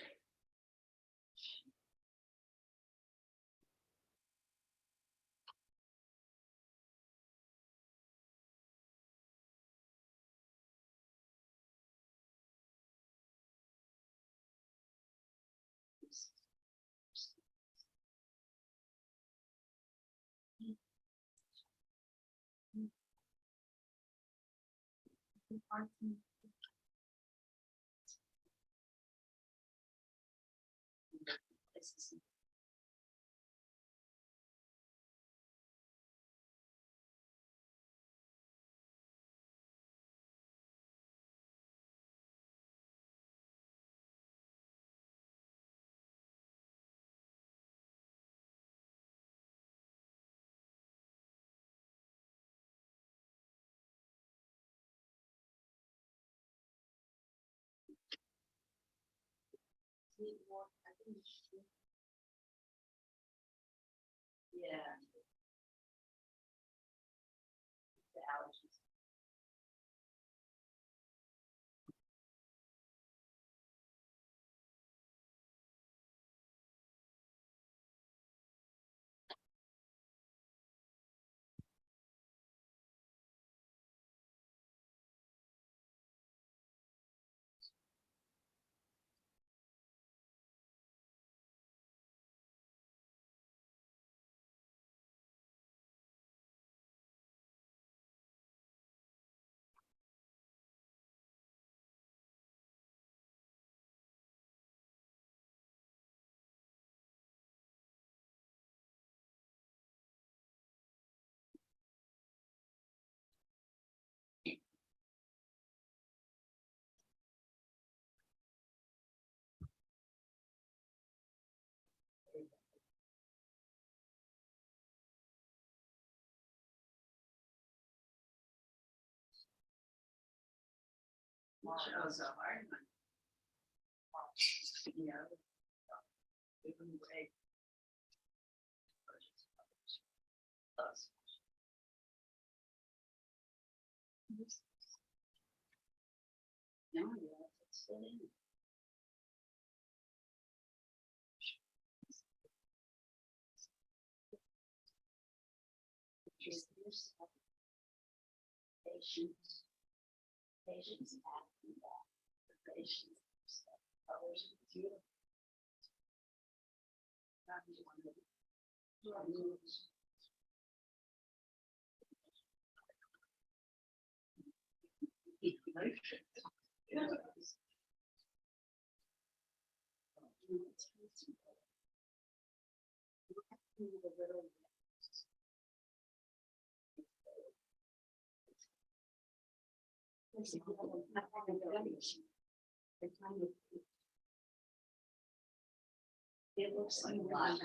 Yeah. The allergies. Shows up, right? Yeah. Give them a break. No, you have to sit in. Just yourself. Patience. Patience after that. Patience. Others with you. Not just one of them. It looks like a lot.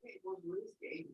It was risky.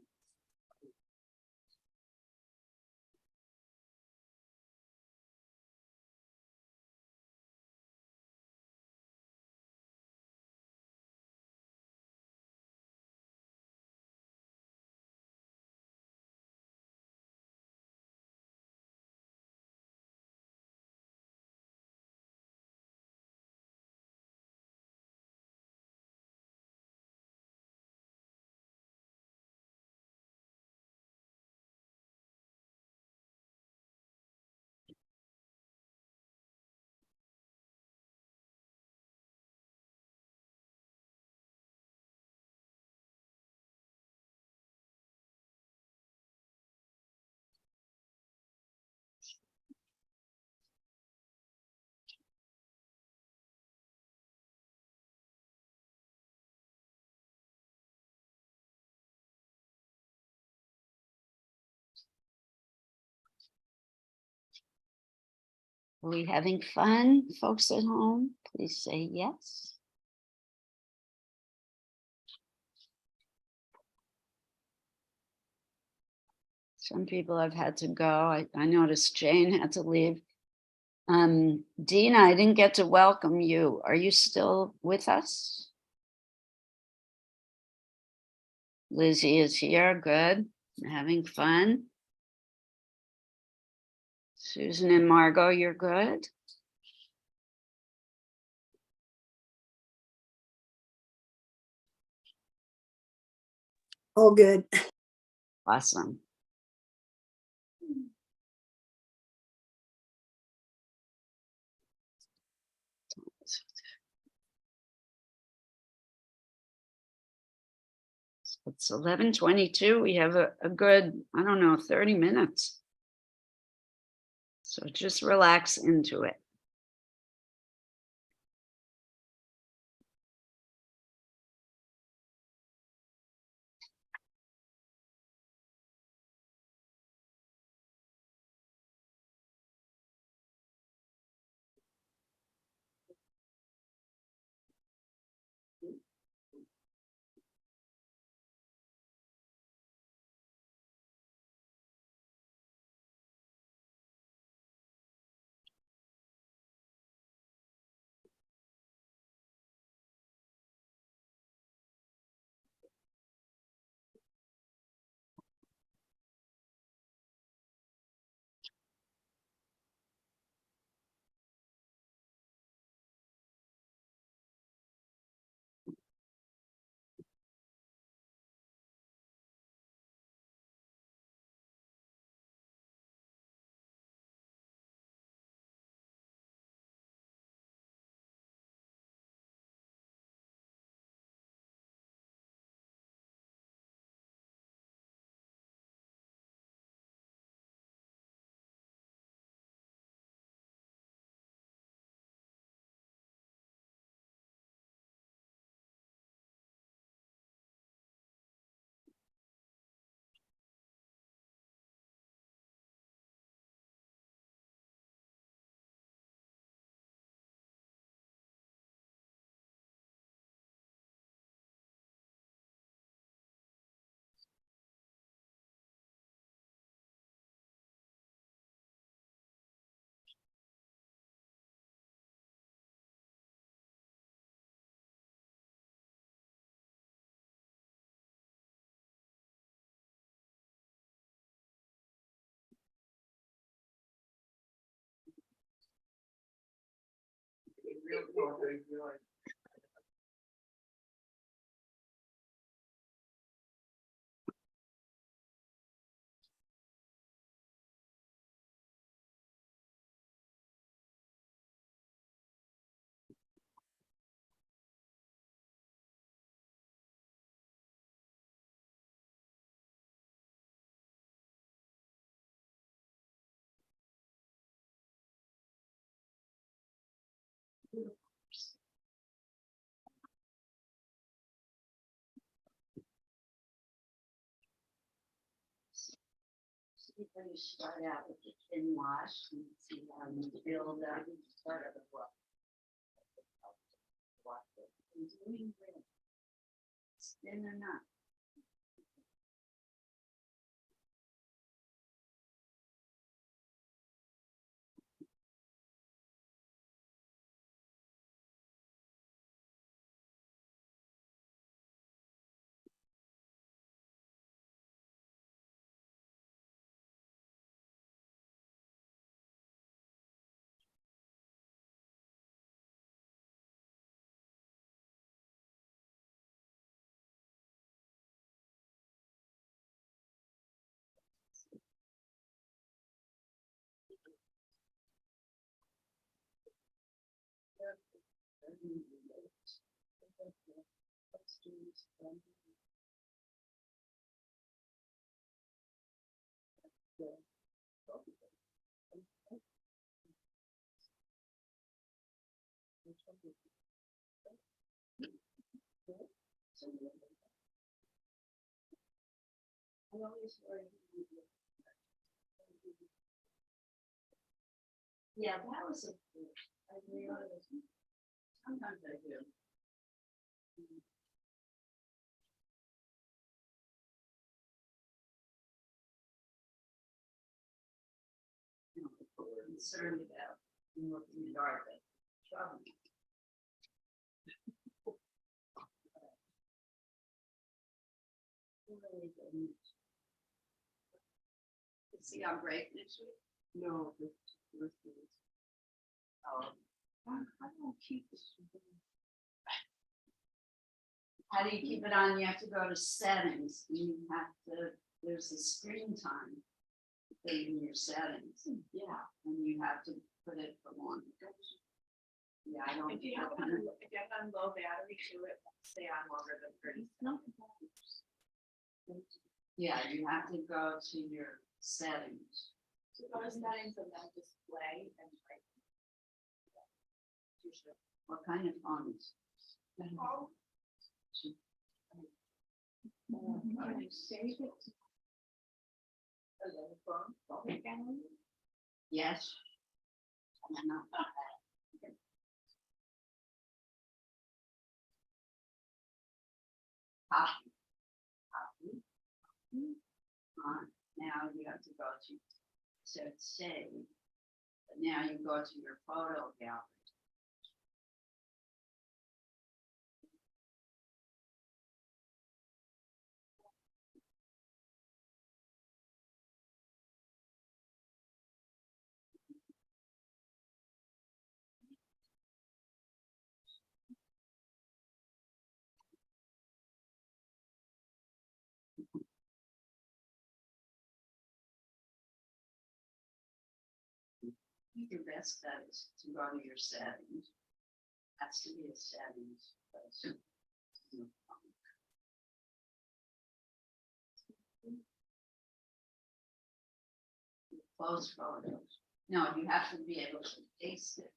Are we having fun, folks at home? Please say yes. Some people have had to go. I noticed Jane had to leave. Dina, I didn't get to welcome you. Are you still with us? Lizzie is here, good, having fun. Susan and Margot, you're good? All good. Awesome. It's 11:22. We have a good, I don't know, 30 minutes. So just relax into it. When you start out with the thin wash, and see how you build up, you start at the rough. Thin or not. Yeah, that was a. I realized. Sometimes I do. You know, people were concerned about looking at art that trouble. See on break next week? No, Oh, I don't keep this. How do you keep it on? You have to go to settings. You have to, there's a screen time thing in your settings. Yeah. And you have to put it for one. Yeah, I don't. if you have on low battery to it, stay on longer than 30 seconds. Yeah, you have to go to your settings. So go to settings and then display and like. What kind of phones? Oh. Can you save it? Oh, yeah, the phone family? Yes. I'm not. Copy. Copy. Now you have to go to save. But now you go to your photo gallery. Your best bet is to go to your settings. Has to be a settings. Close photos. No, you have to be able to paste it.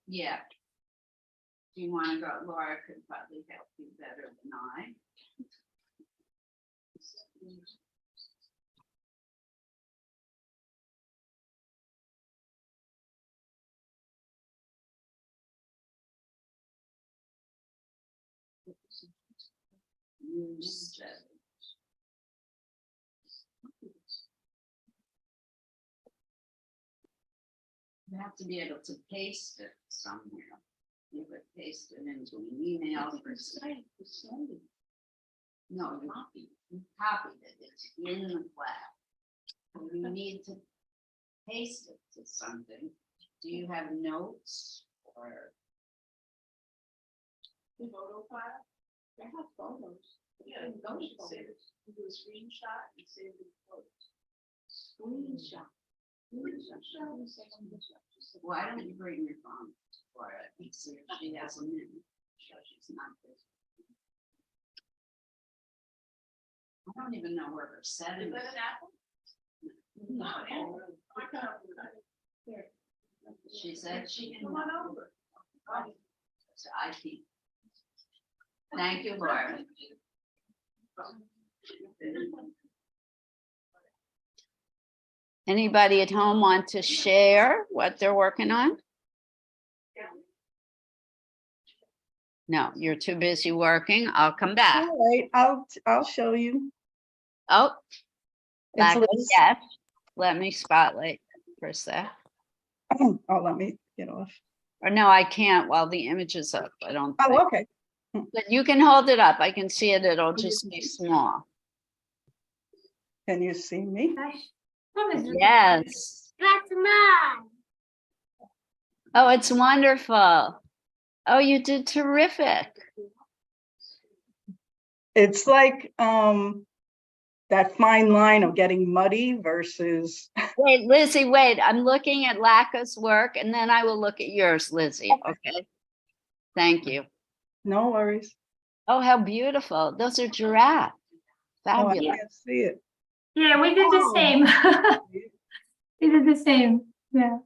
Yeah. Do you want to go? Laura could probably help you better than I. You have to be able to paste it somewhere. You could paste it into an email or something. No, you copied it. It's in the file. You need to paste it to something. Do you have notes or? The photo file, I have photos. Yeah, those should save it. You do a screenshot and save the photos. Screenshot. Why don't you bring your phone for it? See if she has a minute. Sure, she's not busy. I don't even know where her setting Is that is. an apple? No, I got it. There. she said she can. Come on over. So I keep. Thank you, Laura. Anybody at home want to share what they're working on? No, you're too busy working. I'll come back. All right, I'll show you. Oh, It's back Liz. yes. Let me spotlight for a sec. Oh, let me get off. Or no, I can't while the image is up. I don't. think. Oh, okay. But you can hold it up. I can see it. It'll just be small. Can you see me? Yes. That's mine. Oh, it's wonderful. Oh, you did terrific. It's like that fine line of getting muddy versus. Wait, Lizzie, wait. I'm looking at Laka's work and then I will look at yours, Lizzie. Okay. Thank you. No worries. Oh, how beautiful. Those are giraffe. Oh, I Fabulous. can't see it. Yeah, we did the Oh. same. We did the same. Yeah.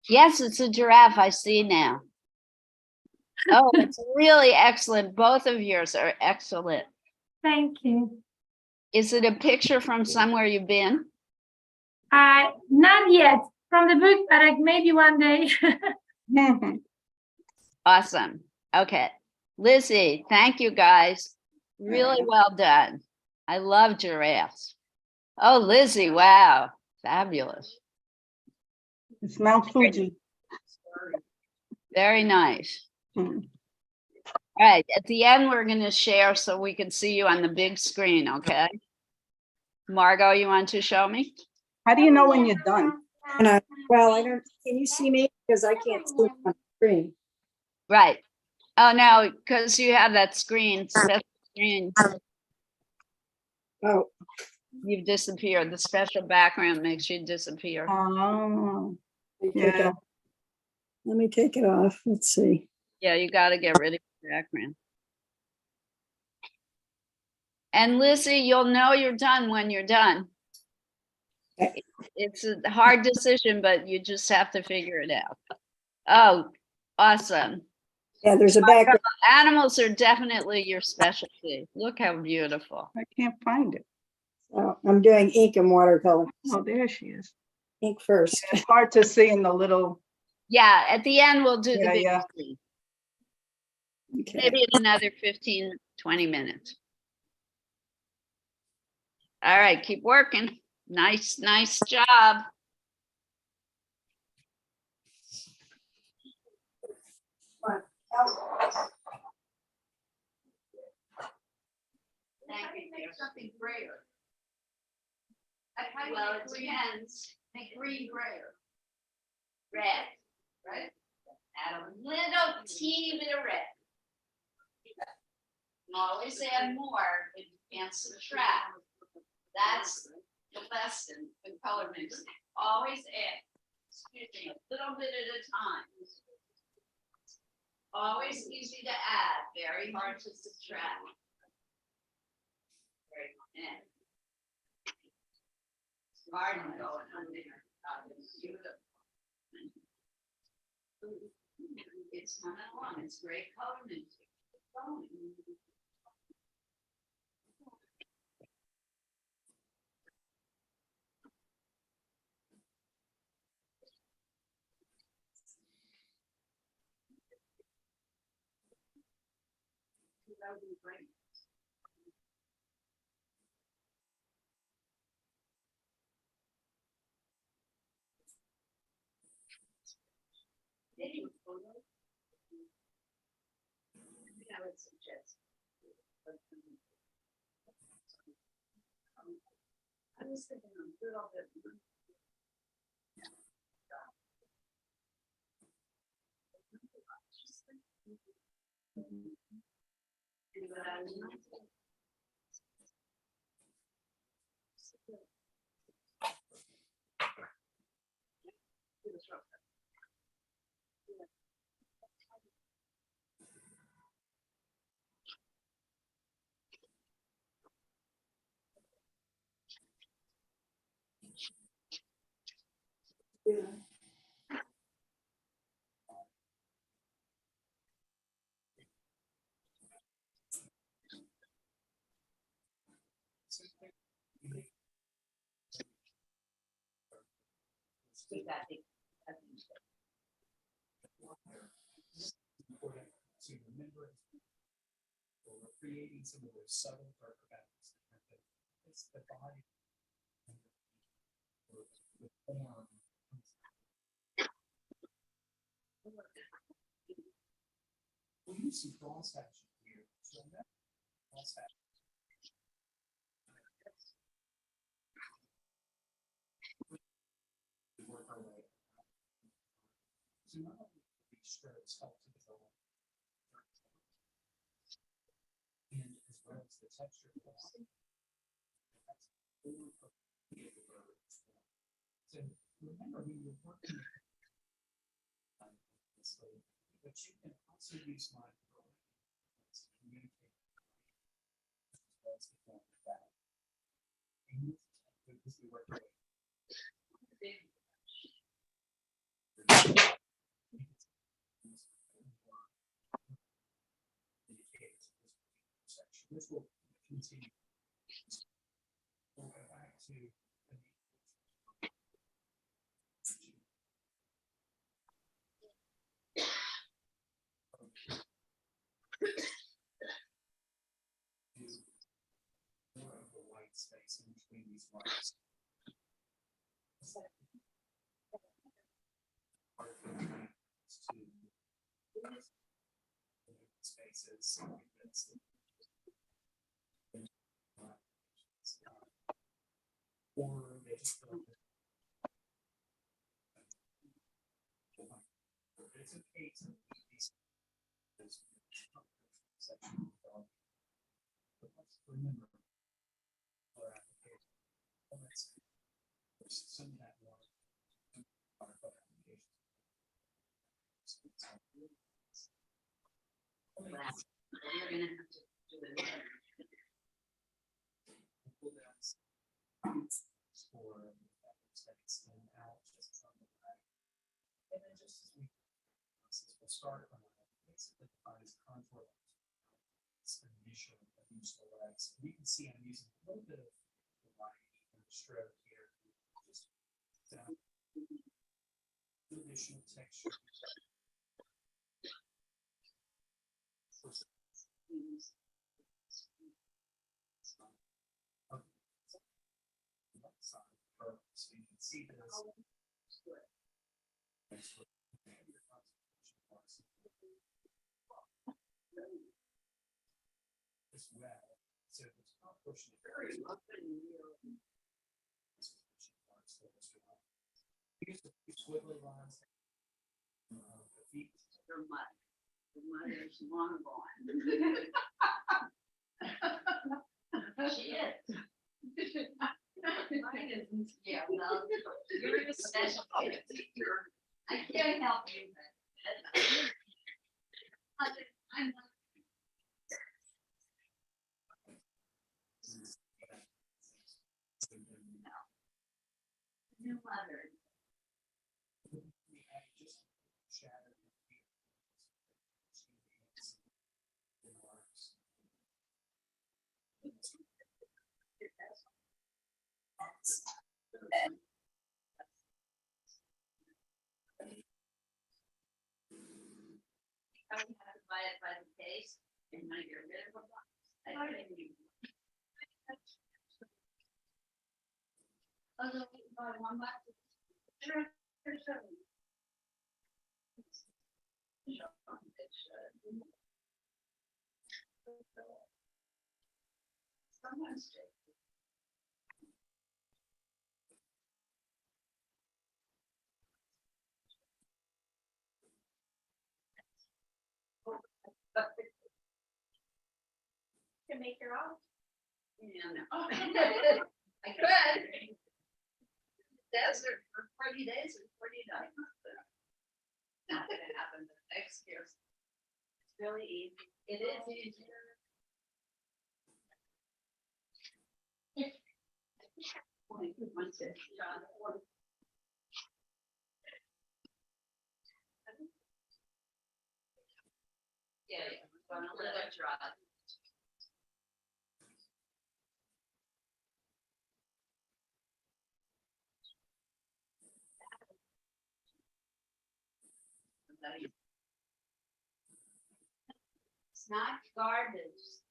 Yes, it's a giraffe. I see now. Oh, it's really excellent. Both of yours are excellent. Thank you. Is it a picture from somewhere you've been? Not yet from the book, but like maybe one day. Mhm. Awesome. Okay. Lizzie, thank you guys. Really well done. I love giraffes. Oh, Lizzie, wow. Fabulous. It's Mount Fuji. Very nice. Hmm. All right. At the end, we're going to share so we can see you on the big screen. Okay. Margot, you want to show me? How do you know when you're done? Well, I don't, can you see me? Because I can't see on the screen. Right. Oh, no, because you have that screen, special screen. Oh, You've disappeared. The special background makes you disappear. Oh, let me take it yeah. off. Let me take it off. Let's see. Yeah, you got to get rid of the background. And Lizzie, you'll know you're done when you're done. Okay. It's a hard decision, but you just have to figure it out. Oh, awesome. Yeah, there's a background. Animals are definitely your specialty. Look how beautiful. I can't find it. Oh, I'm doing ink and watercolor. Oh, there she is. Ink first. It's hard to see in the little, Yeah, at the end, we'll do the Yeah, big yeah. screen. Okay. Maybe in another 15, 20 minutes. All right, keep working. Nice job. Thank you. There's something grayer. Well, it depends. Make green grayer. Red, right? Add a little teeny bit of red. You can always add more if you can't subtract. That's the lesson in color mixing. Always add, excuse me, a little bit at a time. Always easy to add, very hard to subtract. Very good. Garden going on there. It's beautiful. It's coming along. It's great color mixing. That would be great. I would suggest. was thinking a little bit. Important to remember we're creating some of those subtle dark patterns. It's the body. The form. We use some cross action here. So that cross action. Work our way. So not only these strokes help to develop, and as well as the texture of the body. So remember, when you're working but you can also use my to communicate as well as the form of that. Because we work with which will continue. We'll go back to more of the white space in between these lines. Spaces. Or they just feel like it's okay to these section but let's remember our application. There's some of that water applications. We're gonna have to do it. Pull down for Sexton out just from the back. And then just as we'll start from basically define as contour initial of each of the legs. You can see I'm using a little bit of the line and the stroke here. Just down additional texture. So you can see this. As well. So it's not pushing it very much. Here's the squiggly lines. The feet. Your mud. The mud is long gone. She is. Mine isn't, yeah, well, you're a special case. I can't help you, but. I'm not. New mother. Just shadow. I would have to buy it by the case and now you're rid of a box. I don't even. Oh, no, we buy one box. Sure. Sometimes. can make your own. Yeah, no. I could. Desert for 40 days or 40 nights. Not gonna happen the next year. It's really easy. It is easier. Yeah, we're gonna let it dry. It's not garbage.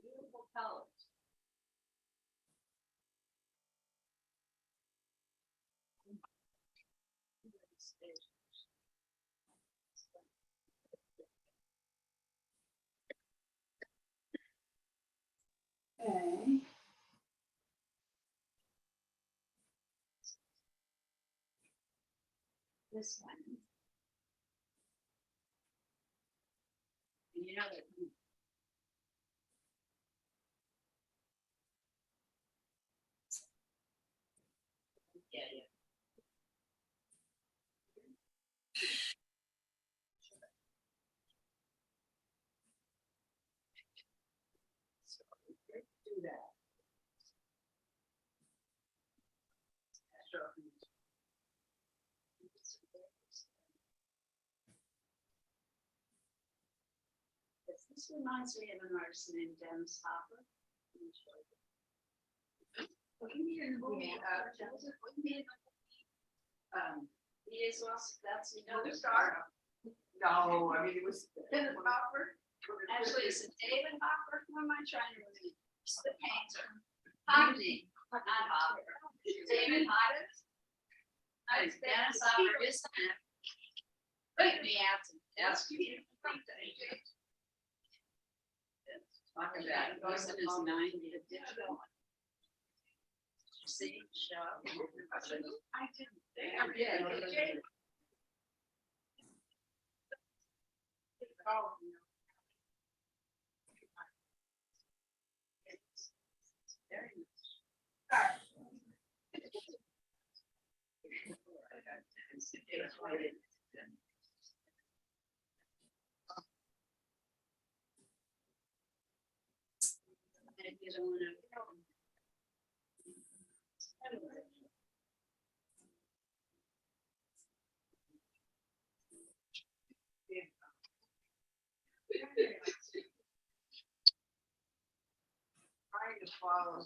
Beautiful colors. Okay. This one. And you know that. Yeah, yeah. Do that. Sure. This reminds me of an artist named Dennis Hopper. Give me a movie, He is also, that's another star. No, I mean, it was Dennis Hopper. Actually, it's a David Hopper. Who am I trying to remember? It's the painter. Hockney, not Hopper. David Hopper. Dennis Hopper is that. Wait me out to ask you. Talk about it. Wasn't his 90 digital. See, show. I didn't. Yeah. Oh, Very much. If you don't wanna- trying to follow.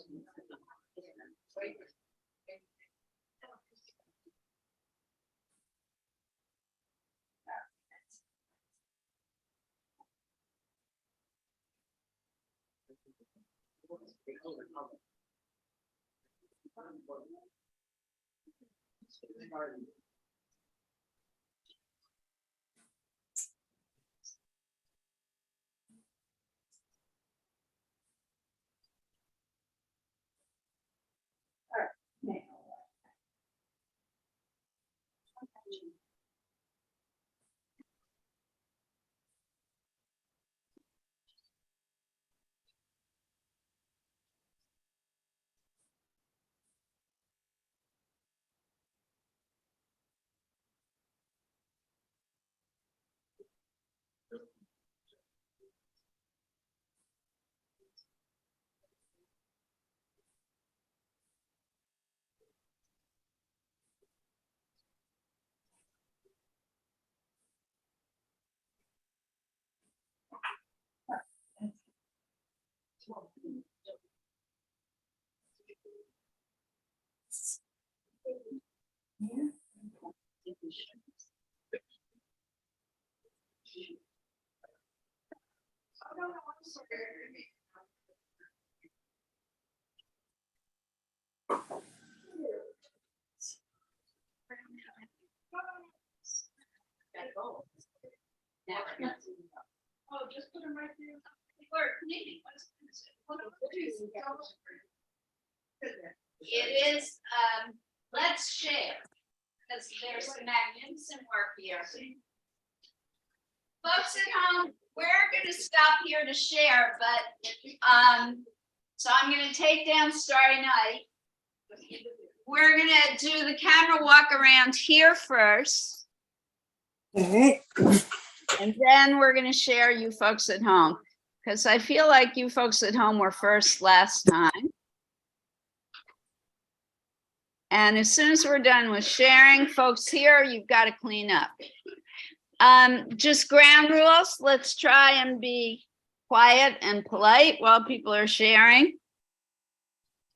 I don't know what's It is, let's share, because there's some magnificent work here. Folks at home, we're gonna stop here to share, but, so I'm gonna take down Starry Night. We're gonna do the camera walk around here first. All right. And then we're gonna share you folks at home, because I feel like you folks at home were first last time. And as soon as we're done with sharing, folks here, you've got to clean up. Just ground rules. Let's try and be quiet and polite while people are sharing.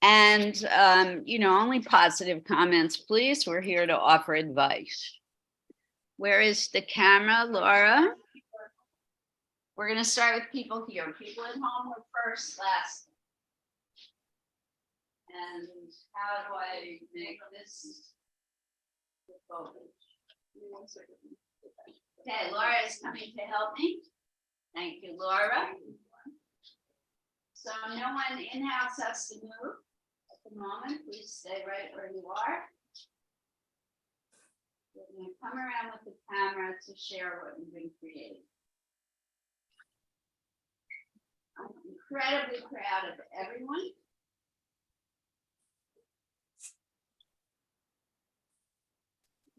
And, only positive comments, please. We're here to offer advice. Where is the camera, Laura? We're going to start with people here. People at home were first last. And how do I make this? Okay, Laura is coming to help me. Thank you, Laura. So no one in-house has to move at the moment. Please stay right where you are. We're going to come around with the camera to share what we've been creating. I'm incredibly proud of everyone.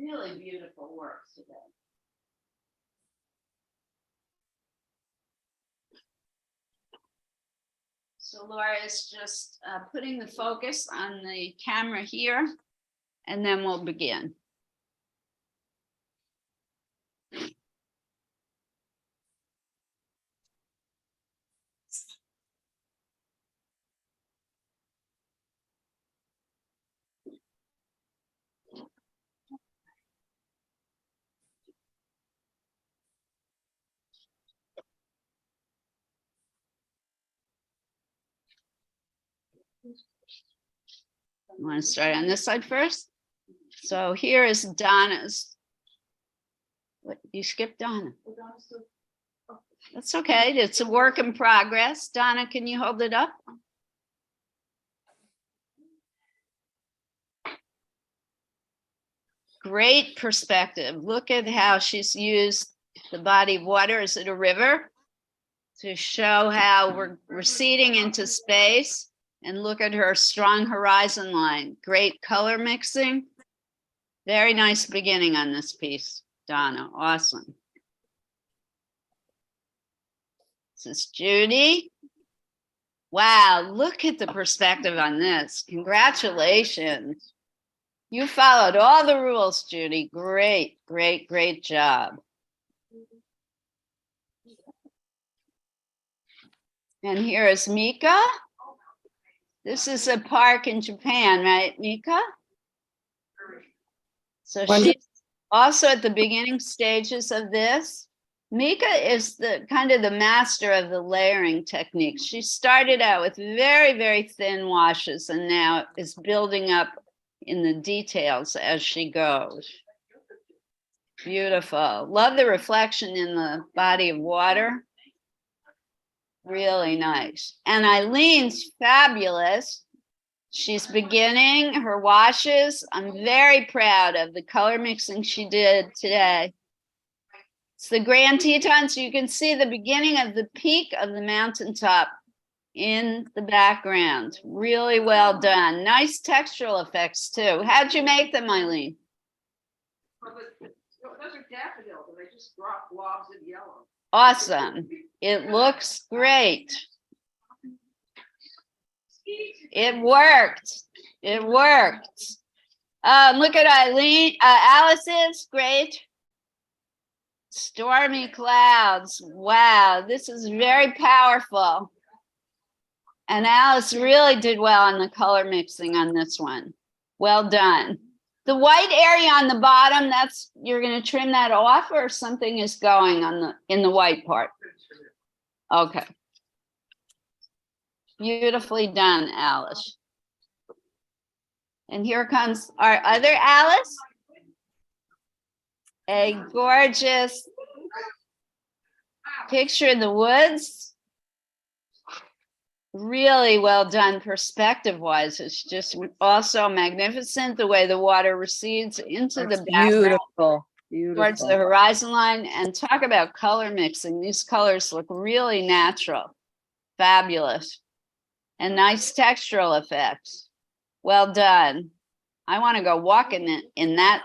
Really beautiful work today. So Laura is just putting the focus on the camera here, and then we'll begin. I want to start on this side first. So here is Donna's. What, you skipped Donna? That's okay. It's a work in progress. Donna, can you hold it up? Great perspective. Look at how she's used the body of water. Is it a river? To show how we're receding into space. And look at her strong horizon line. Great color mixing. Very nice beginning on this piece, Donna. Awesome. This is Judy. Wow, look at the perspective on this. Congratulations. You followed all the rules, Judy. Great, great, great job. And here is Mika. This is a park in Japan, right, Mika? So she's also at the beginning stages of this. Mika is the kind of the master of the layering techniques. She started out with very, very thin washes and now is building up in the details as she goes. Beautiful. Love the reflection in the body of water. Really nice. And Eileen's fabulous. She's beginning her washes. I'm very proud of the color mixing she did today. It's the Grand Tetons. You can see the beginning of the peak of the mountaintop in the background. Really well done. Nice textural effects too. How'd you make them, Eileen? Those are daffodils, and they just drop blobs of yellow. Awesome. It looks great. It worked. It worked. Look at Eileen. Alice's great. Stormy clouds. Wow, this is very powerful. And Alice really did well on the color mixing on this one. Well done. The white area on the bottom, that's, you're going to trim that off, or something is going on in the white part? Okay. Beautifully done, Alice. And here comes our other Alice. A gorgeous picture in the woods. Really well done perspective wise. It's just also magnificent the way the water recedes into the background Beautiful, towards the beautiful. horizon line. And talk about color mixing. These colors look really natural, fabulous, and nice textural effects. Well done. I want to go walk in that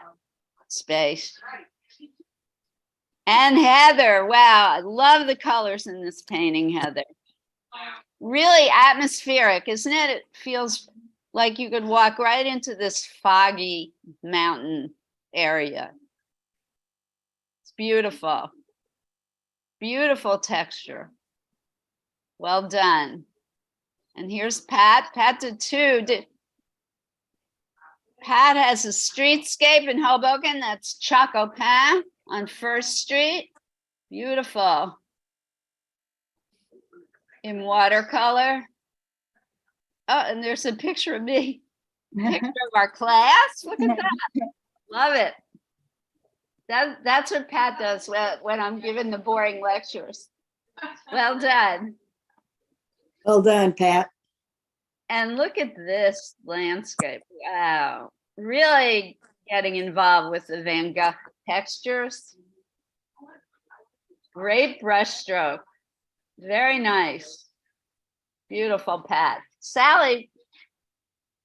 space. And Heather, wow, I love the colors in this painting, Heather. Really atmospheric, isn't it? It feels like you could walk right into this foggy mountain area. It's beautiful. Beautiful texture. Well done. And here's Pat. Pat did too. Pat has a streetscape in Hoboken. That's Choco Pan on First Street. Beautiful. In watercolor. Oh, and there's a picture of me. Picture of our class. Look at that. Love it. That's what Pat does when I'm giving the boring lectures. Well done. Well done, Pat. And look at this landscape. Wow. Really getting involved with the Van Gogh textures. Great brushstroke. Very nice. Beautiful, Pat. Sally,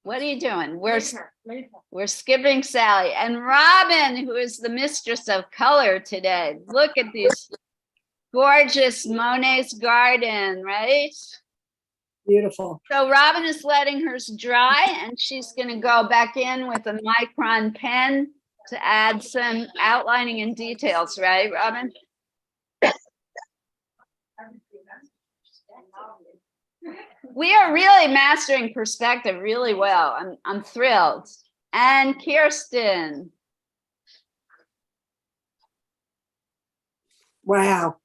what are you doing? We're skipping Sally. And Robin, who is the mistress of color today. Look at these gorgeous Monet's Garden, right? Beautiful. So Robin is letting hers dry, and she's going to go back in with a micron pen to add some outlining and details, right, Robin? We are really mastering perspective really well. I'm thrilled. And Kirsten. Wow.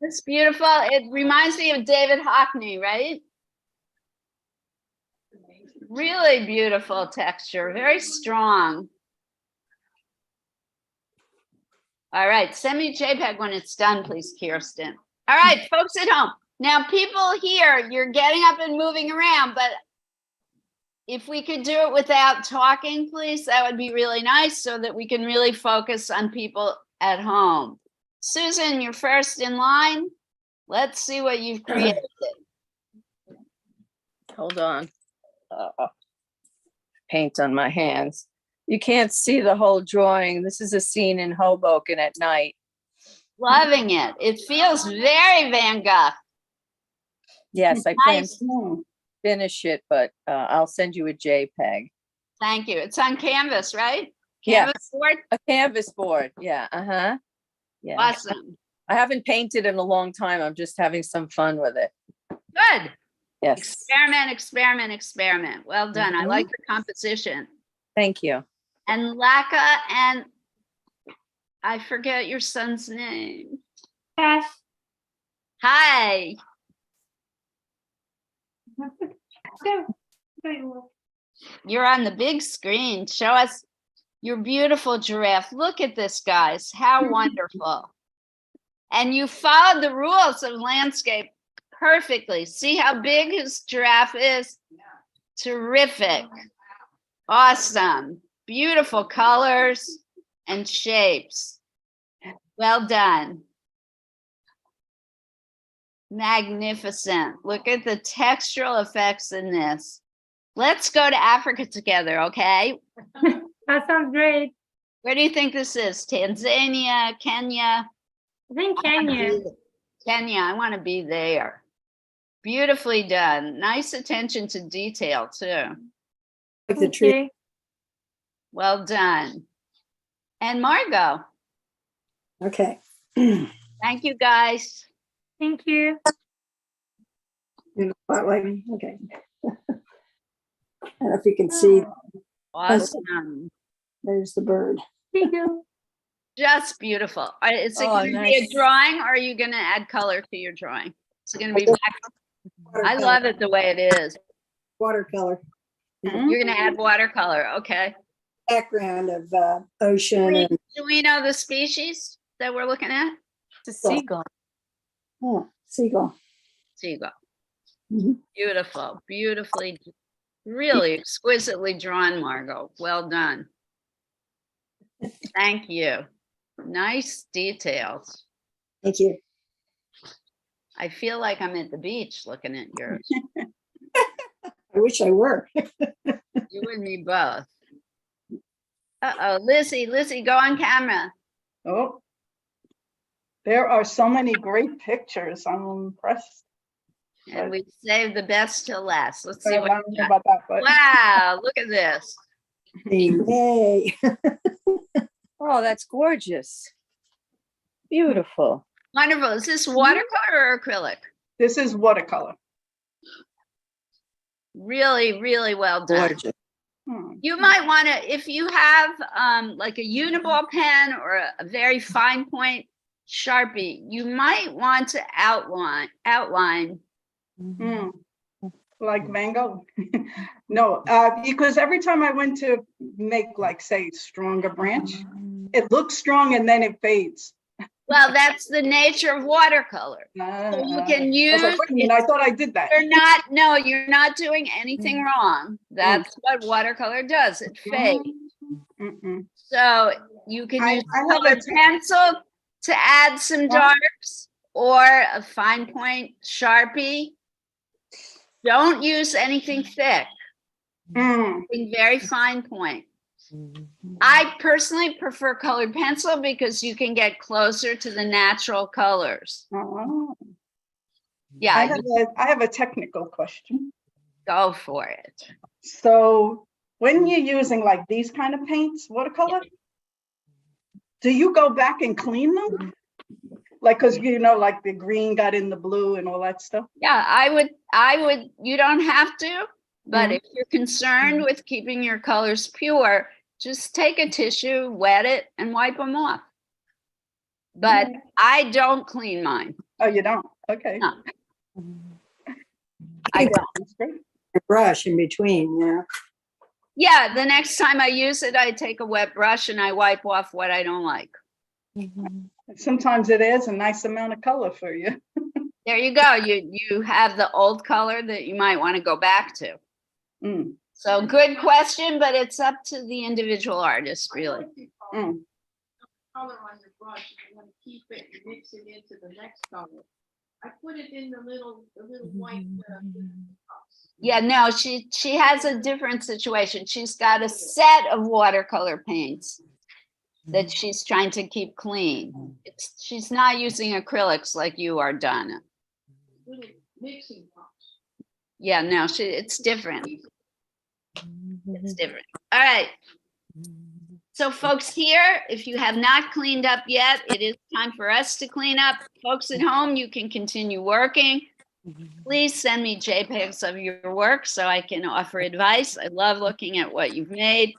It's beautiful. It reminds me of David Hockney, right? Really beautiful texture, very strong. All right, send me a JPEG when it's done, please, Kirsten. All right, folks at home. Now, people here, you're getting up and moving around, but if we could do it without talking, please, that would be really nice so that we can really focus on people at home. Susan, you're first in line. Let's see what you've created. Hold on. Paint on my hands. You can't see the whole drawing. This is a scene in Hoboken at night. Loving it. It feels very Van Gogh. Yes, I plan Nice. to finish it, but I'll send you a JPEG. Thank you. It's on canvas, right? Yeah. Canvas board? A canvas board. Yeah. Uh-huh. Yeah. Awesome. I haven't painted in a long time. I'm just having some fun with it. Good. Yes. Experiment, experiment, experiment. Well done. I Mhm. like the composition. Thank you. And Laka, and I forget your son's name. Cash. Hi. You're on the big screen. Show us your beautiful giraffe. Look at this, guys. How wonderful. And you followed the rules of landscape perfectly. See how big his giraffe is? Terrific. Awesome. Beautiful colors and shapes. Well done. Magnificent. Look at the textural effects in this. Let's go to Africa together, okay? That sounds great. Where do you think this is? Tanzania, Kenya? I think Kenya. Kenya, I want to be there. Beautifully done. Nice attention to detail, too. Like the tree. Okay. Well done. And Margot, Okay. thank you, guys. Thank you. In the spotlight. Okay. I don't know if you can see, Awesome. there's the bird. Thank you. Just beautiful. Is it Oh, going to be a nice. drawing, or are you going to add color to your drawing? Is it going to be black? I love it the way it is. Watercolor. You're going to add watercolor. Okay. Background of ocean and Do we know the species that we're looking at? It's a seagull. oh, seagull. Seagull. Beautiful, beautifully, really exquisitely drawn, Margot. Well done. Thank you. Nice details. Thank you. I feel like I'm at the beach looking at yours. I wish I were. You and me both. Uh-oh, Lizzie, go on camera. Oh. There are so many great pictures. I'm impressed. And we saved the best till last. Let's see I what. don't know about that, but Wow, look at this. Yay. Oh, that's gorgeous. Beautiful. Wonderful. Is this watercolor or acrylic? this is watercolor. Really, really well done. Gorgeous. You might want to, if you have like a uniball pen or a very fine point Sharpie, you might want to outline. Mm. Like Van Gogh. No, because every time I went to make, like, say, stronger branch, it looks strong and then it fades. Well, that's the nature of watercolor. So you can I was use, like, wait a minute, I thought I did that. you're not doing anything wrong. That's what watercolor does. It fades. Mm-mm. So you can I use have colored a- pencil to add some darks or a fine point Sharpie. Don't use anything thick, Mm. very fine point. I personally prefer colored pencil because you can get closer to the natural colors. Oh. Yeah, I have a technical question. go for it. So when you're using like these kind of paints, watercolor, do you go back and clean them? Like, cause like the green got in the blue and all that stuff. Yeah, I would, you don't have to, but Mhm. if you're concerned with keeping your colors pure, just take a tissue, wet it, and wipe them off. But I don't clean mine. Oh, you don't? Okay. No. I don't. That's great. A brush in between, yeah. Yeah, the next time I use it, I take a wet brush and I wipe off what I don't like. Sometimes it adds a nice amount of color for you. There you go. You have the old color that you might want to go back to. Mm. So good question, but it's up to the individual artist, really. Mm. Color on your brush, if you want to keep it, and mix it into the next color. I put it in the little white cups. Yeah, no, she has a different situation. She's got a set of watercolor paints that she's trying to keep clean. She's not using acrylics like you are, Donna. Little mixing cups. Yeah, no, it's different. It's different. All right. So folks here, if you have not cleaned up yet, it is time for us to clean up. Folks at home, you can continue working. Please send me JPEGs of your work so I can offer advice. I love looking at what you've made.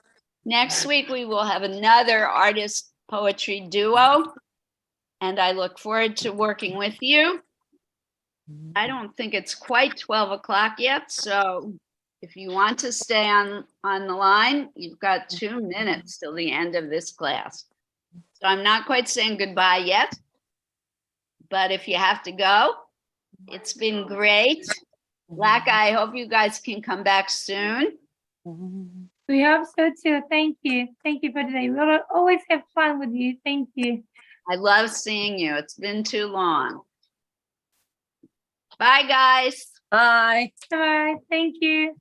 Next week, we will have another artist poetry duo, and I look forward to working with you. I don't think it's quite 12 o'clock yet, so if you want to stay on the line, you've got 2 minutes till the end of this class. So I'm not quite saying goodbye yet, but if you have to go, it's been great. Laka, I hope you guys can come back soon. We hope so too. Thank you. Thank you for today. We'll always have fun with you. Thank you. I love seeing you. It's been too long. Bye, guys. Bye. Bye. Thank you.